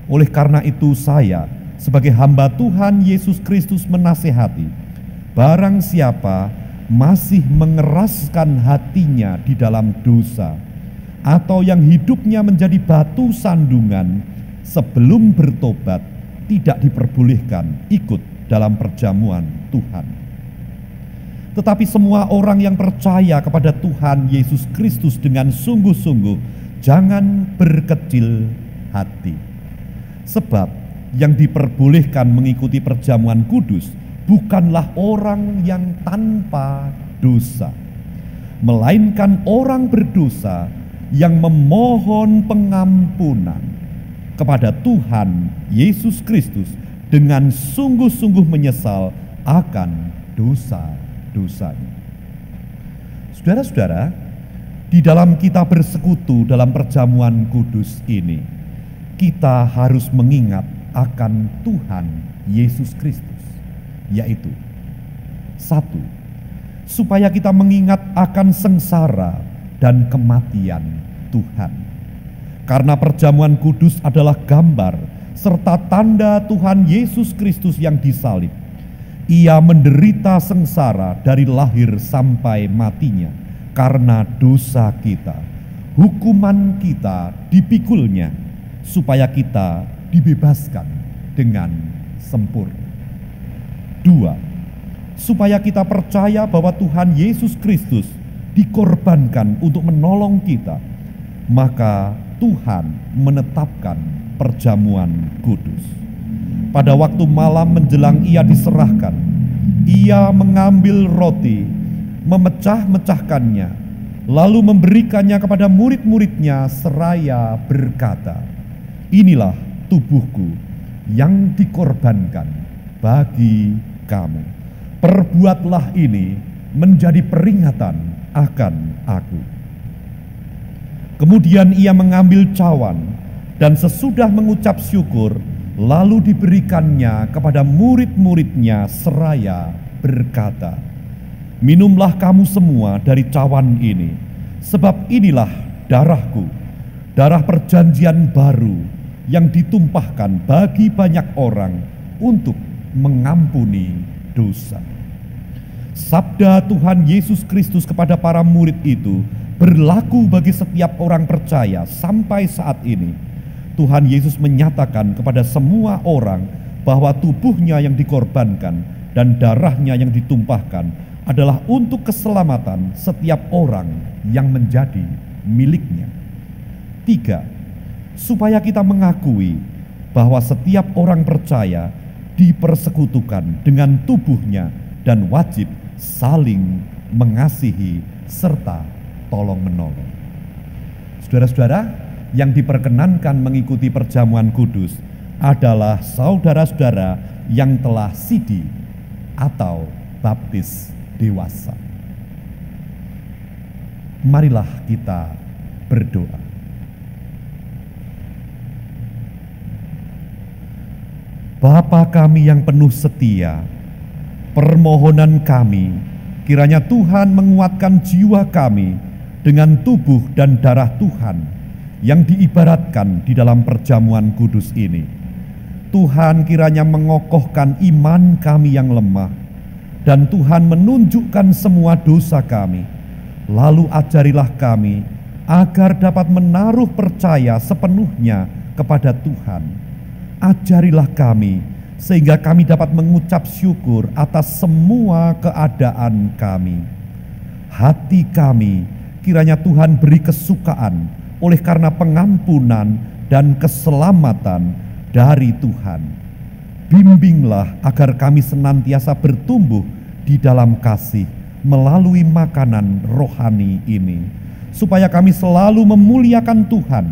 Oleh karena itu saya sebagai hamba Tuhan Yesus Kristus menasihati, barang siapa masih mengeraskan hatinya di dalam dosa, atau yang hidupnya menjadi batu sandungan, sebelum bertobat tidak diperbolehkan ikut dalam perjamuan Tuhan. Tetapi semua orang yang percaya kepada Tuhan Yesus Kristus dengan sungguh-sungguh jangan berkecil hati. Sebab yang diperbolehkan mengikuti perjamuan kudus bukanlah orang yang tanpa dosa, melainkan orang berdosa yang memohon pengampunan kepada Tuhan Yesus Kristus dengan sungguh-sungguh menyesal akan dosa-dosanya. Saudara-saudara, di dalam kita bersekutu dalam perjamuan kudus ini, kita harus mengingat akan Tuhan Yesus Kristus, yaitu 1. Supaya kita mengingat akan sengsara dan kematian Tuhan. Karena perjamuan kudus adalah gambar serta tanda Tuhan Yesus Kristus yang disalib. Ia menderita sengsara dari lahir sampai matinya karena dosa kita. Hukuman kita dipikulnya supaya kita dibebaskan dengan sempurna. 2. Supaya kita percaya bahwa Tuhan Yesus Kristus dikorbankan untuk menolong kita, maka Tuhan menetapkan perjamuan kudus. Pada waktu malam menjelang ia diserahkan, ia mengambil roti, memecah-mecahkannya, lalu memberikannya kepada murid-muridnya seraya berkata, "Inilah tubuhku yang dikorbankan bagi kamu. Perbuatlah ini menjadi peringatan akan aku." Kemudian ia mengambil cawan dan sesudah mengucap syukur, lalu diberikannya kepada murid-muridnya seraya berkata, "Minumlah kamu semua dari cawan ini, sebab inilah darahku, darah perjanjian baru yang ditumpahkan bagi banyak orang untuk mengampuni dosa." Sabda Tuhan Yesus Kristus kepada para murid itu berlaku bagi setiap orang percaya sampai saat ini. Tuhan Yesus menyatakan kepada semua orang bahwa tubuhnya yang dikorbankan dan darahnya yang ditumpahkan adalah untuk keselamatan setiap orang yang menjadi miliknya. 3. Supaya kita mengakui bahwa setiap orang percaya dipersekutukan dengan tubuhnya dan wajib saling mengasihi serta tolong-menolong. Saudara-saudara, yang diperkenankan mengikuti perjamuan kudus adalah saudara-saudara yang telah sidi atau baptis dewasa. Marilah kita berdoa. Bapa kami yang penuh setia, permohonan kami kiranya Tuhan menguatkan jiwa kami dengan tubuh dan darah Tuhan yang diibaratkan di dalam perjamuan kudus ini. Tuhan kiranya mengokohkan iman kami yang lemah, dan Tuhan menunjukkan semua dosa kami. Lalu ajarilah kami agar dapat menaruh percaya sepenuhnya kepada Tuhan. Ajarilah kami sehingga kami dapat mengucap syukur atas semua keadaan kami. Hati kami kiranya Tuhan beri kesukaan oleh karena pengampunan dan keselamatan dari Tuhan. Bimbinglah agar kami senantiasa bertumbuh di dalam kasih melalui makanan rohani ini, supaya kami selalu memuliakan Tuhan.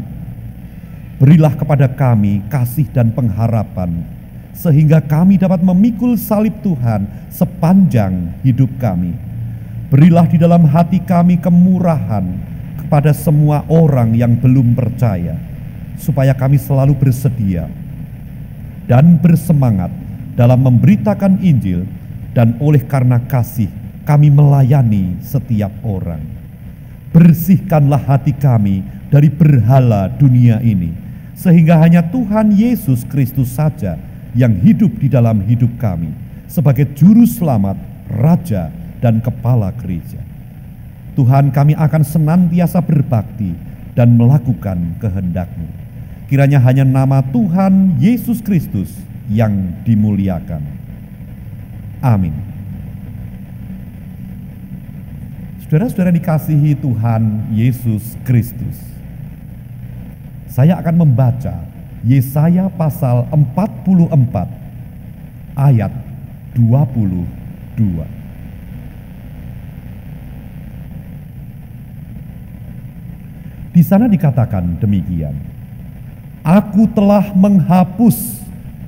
Berilah kepada kami kasih dan pengharapan, sehingga kami dapat memikul salib Tuhan sepanjang hidup kami. Berilah di dalam hati kami kemurahan kepada semua orang yang belum percaya, supaya kami selalu bersedia dan bersemangat dalam memberitakan Injil, dan oleh karena kasih kami melayani setiap orang. Bersihkanlah hati kami dari berhala dunia ini, sehingga hanya Tuhan Yesus Kristus saja yang hidup di dalam hidup kami sebagai juru selamat, raja, dan kepala gereja. Tuhan, kami akan senantiasa berbakti dan melakukan kehendak-Mu. Kiranya hanya nama Tuhan Yesus Kristus yang dimuliakan. Amin. Saudara-saudara dikasihi Tuhan Yesus Kristus, saya akan membaca Yesaya pasal 44 ayat 22. Di sana dikatakan demikian: Aku telah menghapus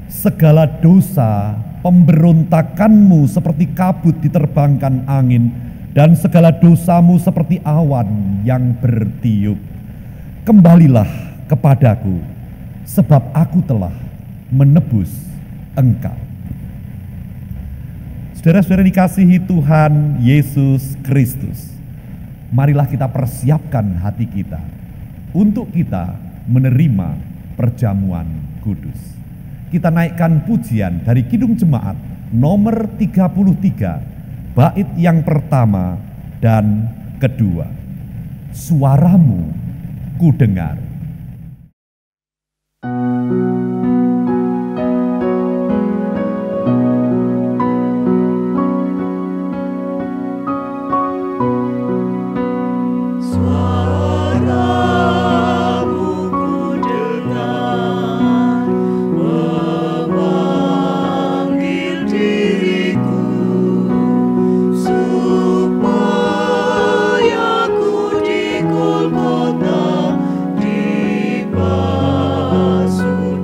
segala dosa pemberontakanmu seperti kabut diterbangkan angin, dan segala dosamu seperti awan yang bertiup. Kembalilah kepadaku, sebab aku telah menebus engkau. Saudara-saudara dikasihi Tuhan Yesus Kristus, marilah kita persiapkan hati kita untuk kita menerima perjamuan kudus. Kita naikkan pujian dari Kidung Jemaat nomor 33, bait yang pertama dan kedua. Suaramu ku dengar. Di Golgota, di basuh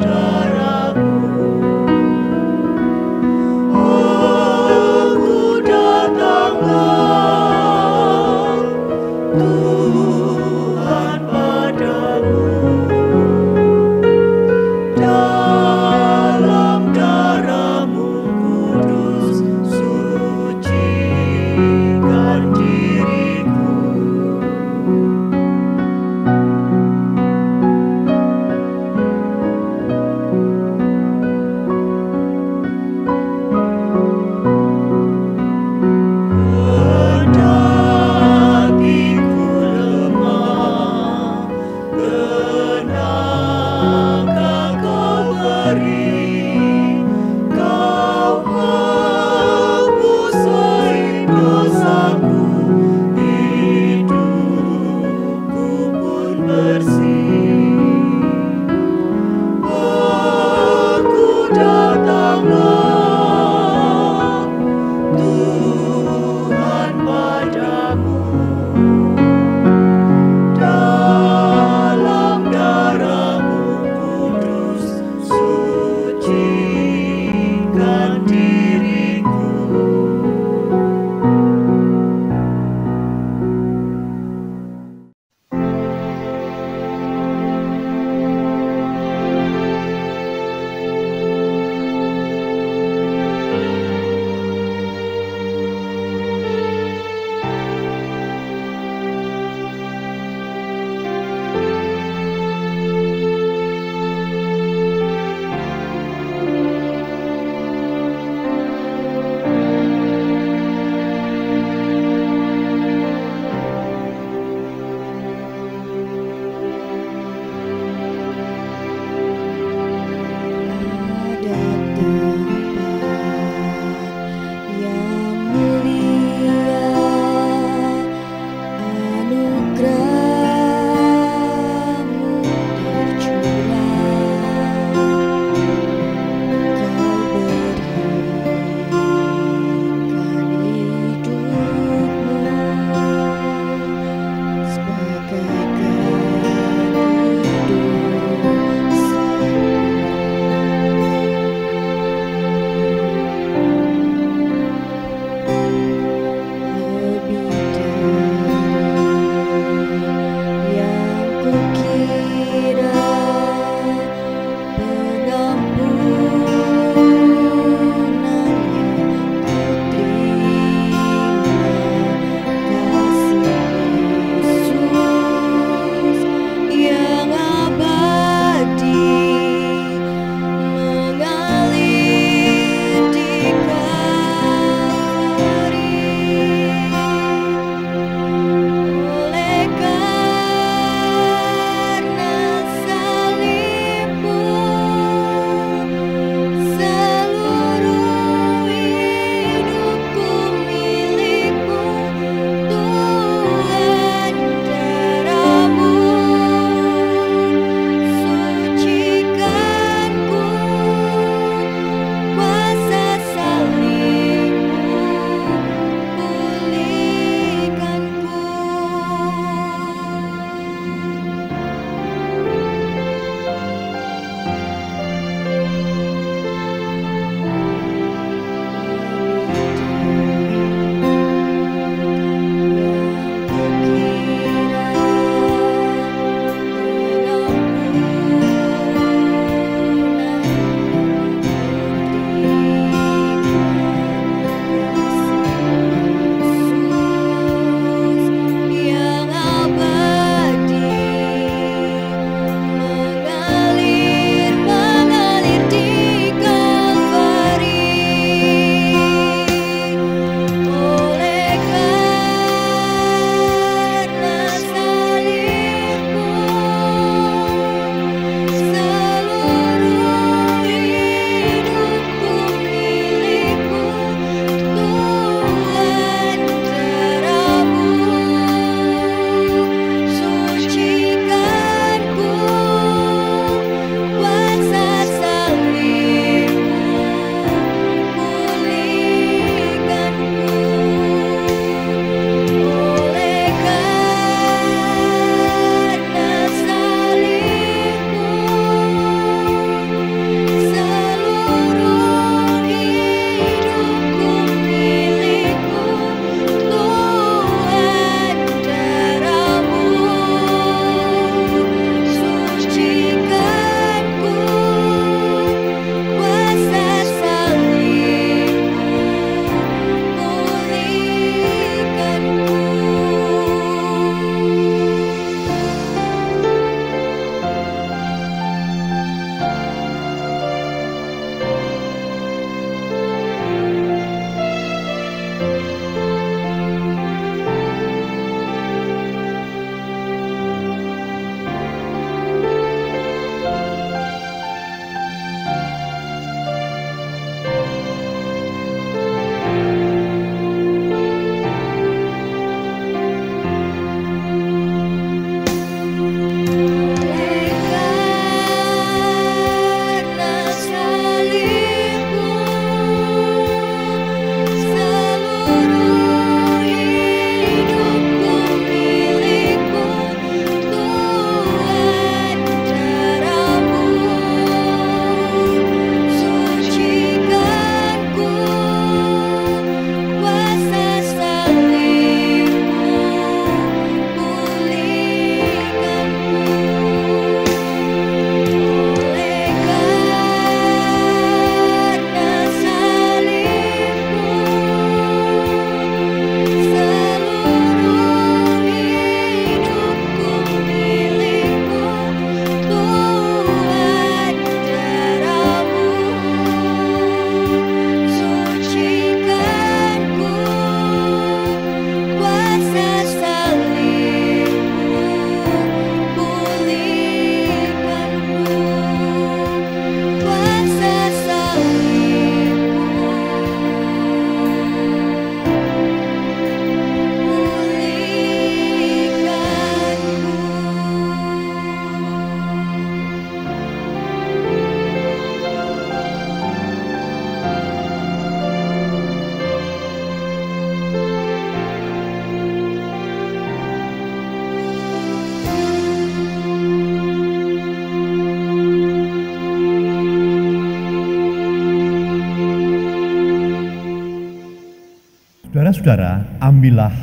Saudara-saudara, ambillah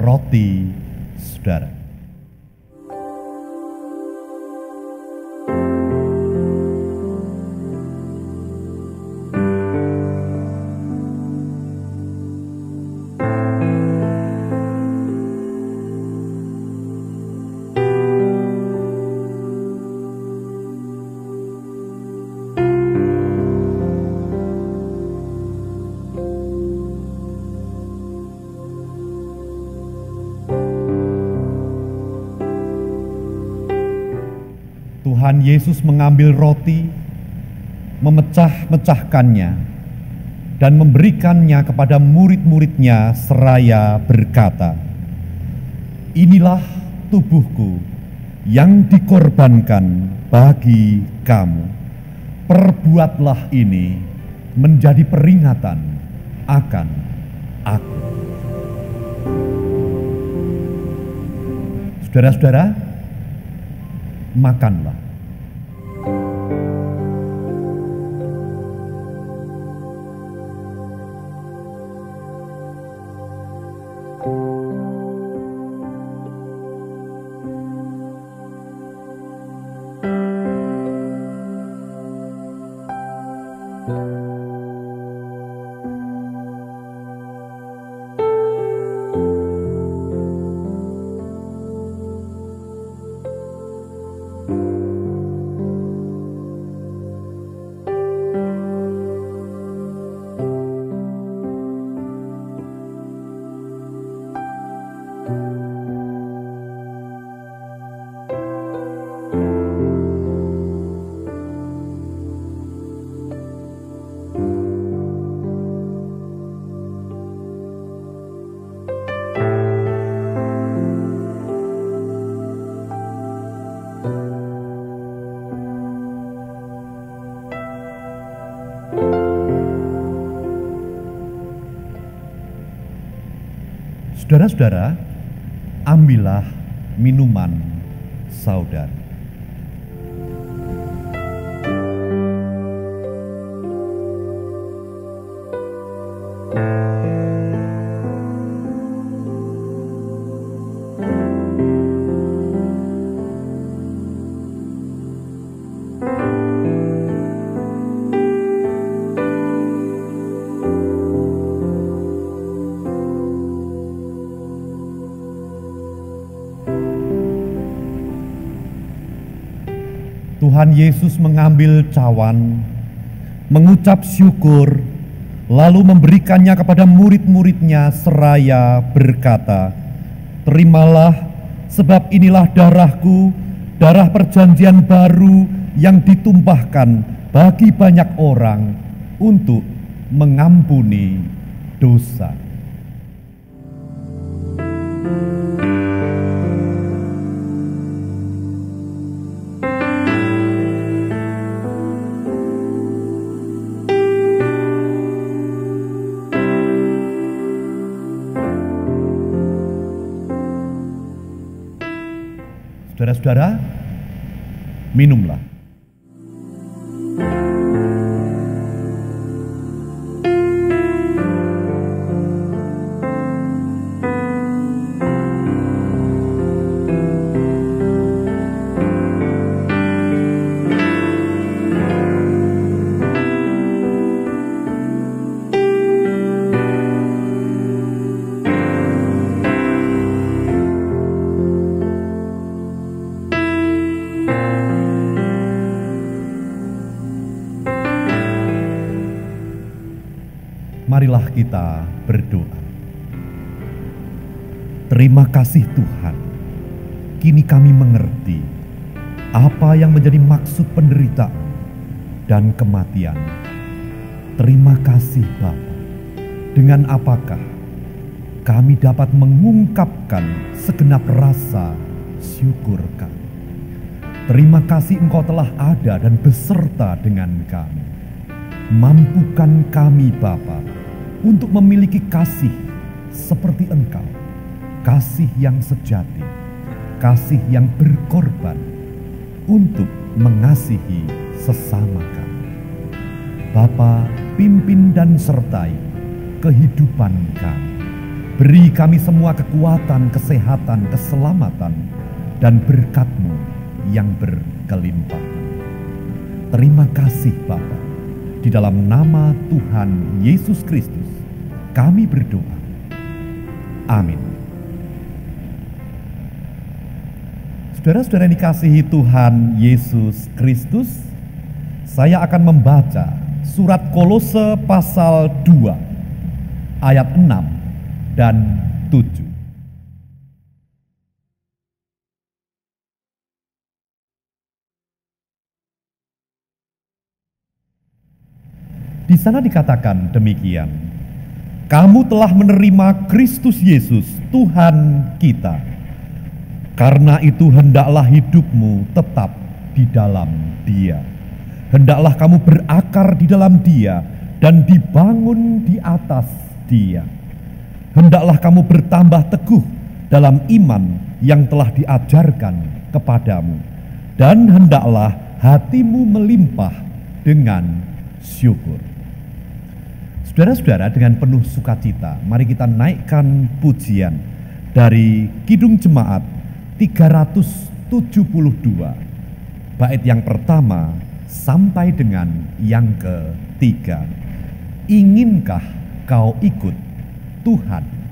roti saudara. Tuhan Yesus mengambil roti, memecah-mecahkannya, dan memberikannya kepada murid-muridnya seraya berkata, "Inilah tubuhku yang dikorbankan bagi kamu. Perbuatlah ini menjadi peringatan akan aku." Saudara-saudara, makanlah. Saudara-saudara, ambillah minuman saudara. Tuhan Yesus mengambil cawan, mengucap syukur, lalu memberikannya kepada murid-muridnya seraya berkata, "Terimalah, sebab inilah darahku, darah perjanjian baru yang ditumpahkan bagi banyak orang untuk mengampuni dosa." Saudara-saudara, minumlah. Marilah kita berdoa. Terima kasih Tuhan, kini kami mengerti apa yang menjadi maksud penderitaan dan kematian. Terima kasih Bapa, dengan apakah kami dapat mengungkapkan segenap rasa syukur kami. Terima kasih Engkau telah ada dan beserta dengan kami. Mampukan kami Bapa untuk memiliki kasih seperti Engkau, kasih yang sejati, kasih yang berkorban untuk mengasihi sesama kami. Bapa, pimpin dan sertai kehidupan kami. Beri kami semua kekuatan, kesehatan, keselamatan, dan berkat-Mu yang berkelimpahan. Terima kasih Bapa. Di dalam nama Tuhan Yesus Kristus, kami berdoa. Amin. Saudara-saudara yang dikasihi Tuhan Yesus Kristus, saya akan membaca surat Kolose pasal 2, ayat 6 dan 7. Di sana dikatakan demikian, kamu telah menerima Kristus Yesus Tuhan kita. Karena itu hendaklah hidupmu tetap di dalam Dia. Hendaklah kamu berakar di dalam Dia dan dibangun di atas Dia. Hendaklah kamu bertambah teguh dalam iman yang telah diajarkan kepadamu. Dan hendaklah hatimu melimpah dengan syukur. Saudara-saudara, dengan penuh sukacita, mari kita naikkan pujian dari Kidung Jemaat 372, bait yang pertama sampai dengan yang ketiga. Inginkah kau ikut Tuhan?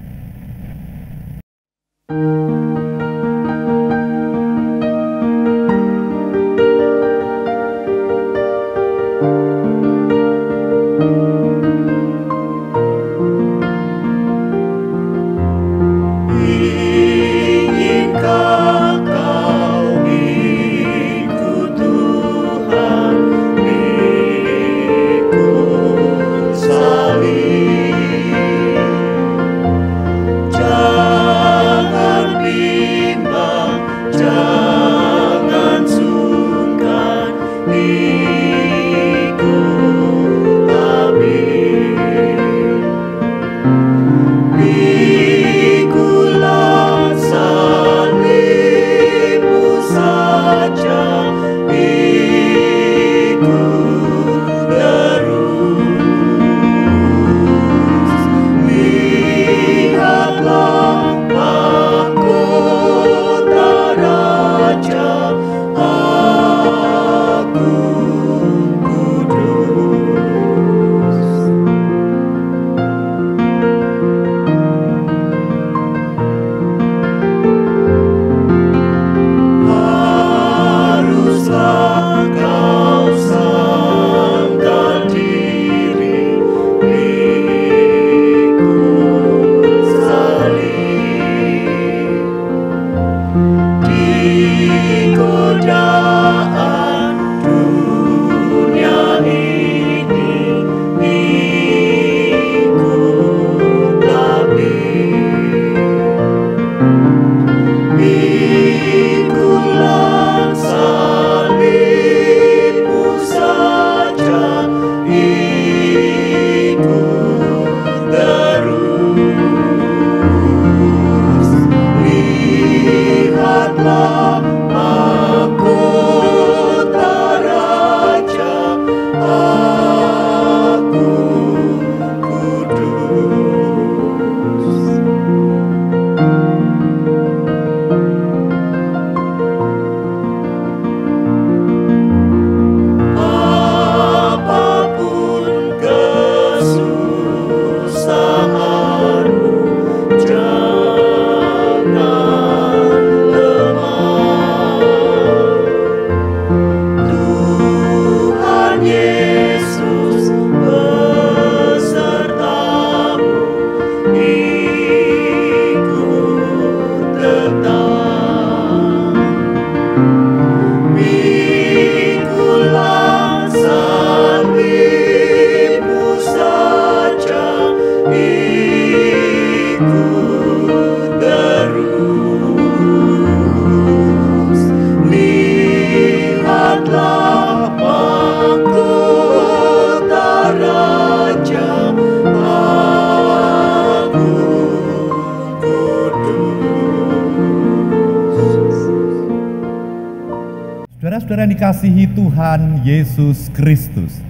Saudara-saudara yang dikasihi Tuhan Yesus Kristus,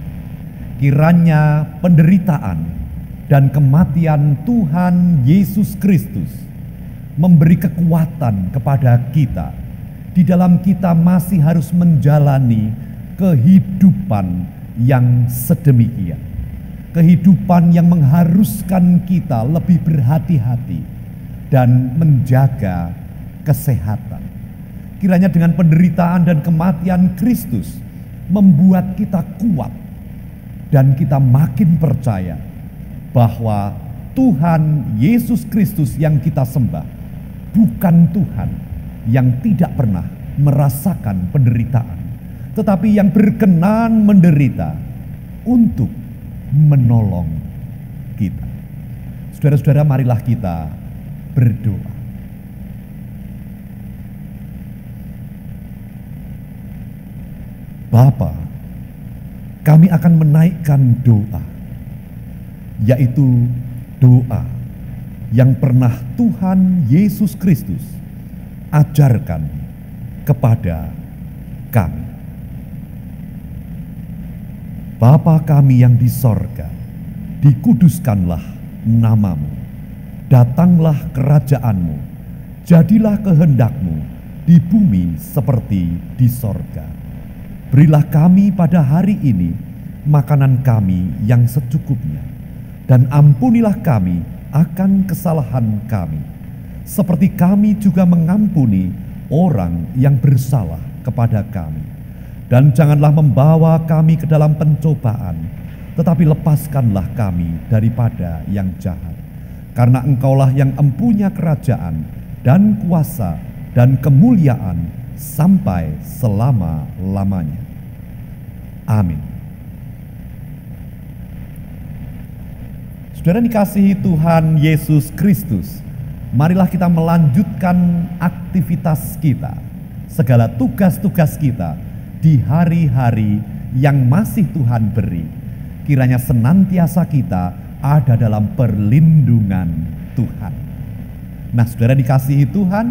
kiranya penderitaan dan kematian Tuhan Yesus Kristus memberi kekuatan kepada kita di dalam kita masih harus menjalani kehidupan yang sedemikian. Kehidupan yang mengharuskan kita lebih berhati-hati dan menjaga kesehatan. Kiranya dengan penderitaan dan kematian Kristus membuat kita kuat dan kita makin percaya bahwa Tuhan Yesus Kristus yang kita sembah bukan Tuhan yang tidak pernah merasakan penderitaan, tetapi yang berkenan menderita untuk menolong kita. Saudara-saudara, marilah kita berdoa. Bapa, kami akan menaikkan doa, yaitu doa yang pernah Tuhan Yesus Kristus ajarkan kepada kami. Bapa kami yang di sorga, dikuduskanlah namamu, datanglah kerajaanmu, jadilah kehendakmu di bumi seperti di sorga. Berilah kami pada hari ini makanan kami yang secukupnya, dan ampunilah kami akan kesalahan kami, seperti kami juga mengampuni orang yang bersalah kepada kami. Dan janganlah membawa kami ke dalam pencobaan, tetapi lepaskanlah kami daripada yang jahat. Karena Engkaulah yang empunya kerajaan dan kuasa dan kemuliaan sampai selama-lamanya. Amin. Saudara dikasihi Tuhan Yesus Kristus, marilah kita melanjutkan aktivitas kita, segala tugas-tugas kita di hari-hari yang masih Tuhan beri. Kiranya senantiasa kita ada dalam perlindungan Tuhan. Nah, saudara dikasihi Tuhan,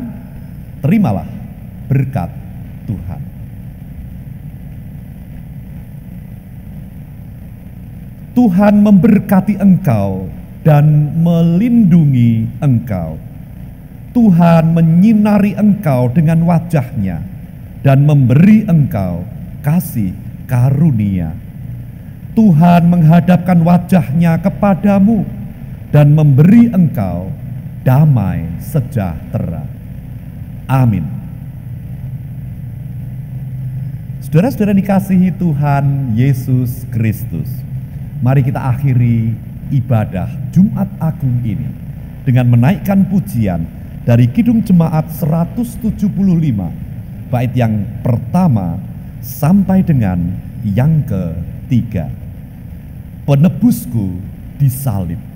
terimalah berkat Tuhan. Tuhan memberkati engkau dan melindungi engkau. Tuhan menyinari engkau dengan wajah-Nya dan memberi engkau kasih karunia. Tuhan menghadapkan wajah-Nya kepadamu dan memberi engkau damai sejahtera. Amin. Saudara-saudara dikasihi Tuhan Yesus Kristus, mari kita akhiri ibadah Jumat Agung ini dengan menaikkan pujian dari Kidung Jemaat 175, bait yang pertama sampai dengan yang ketiga. Penebusku disalib.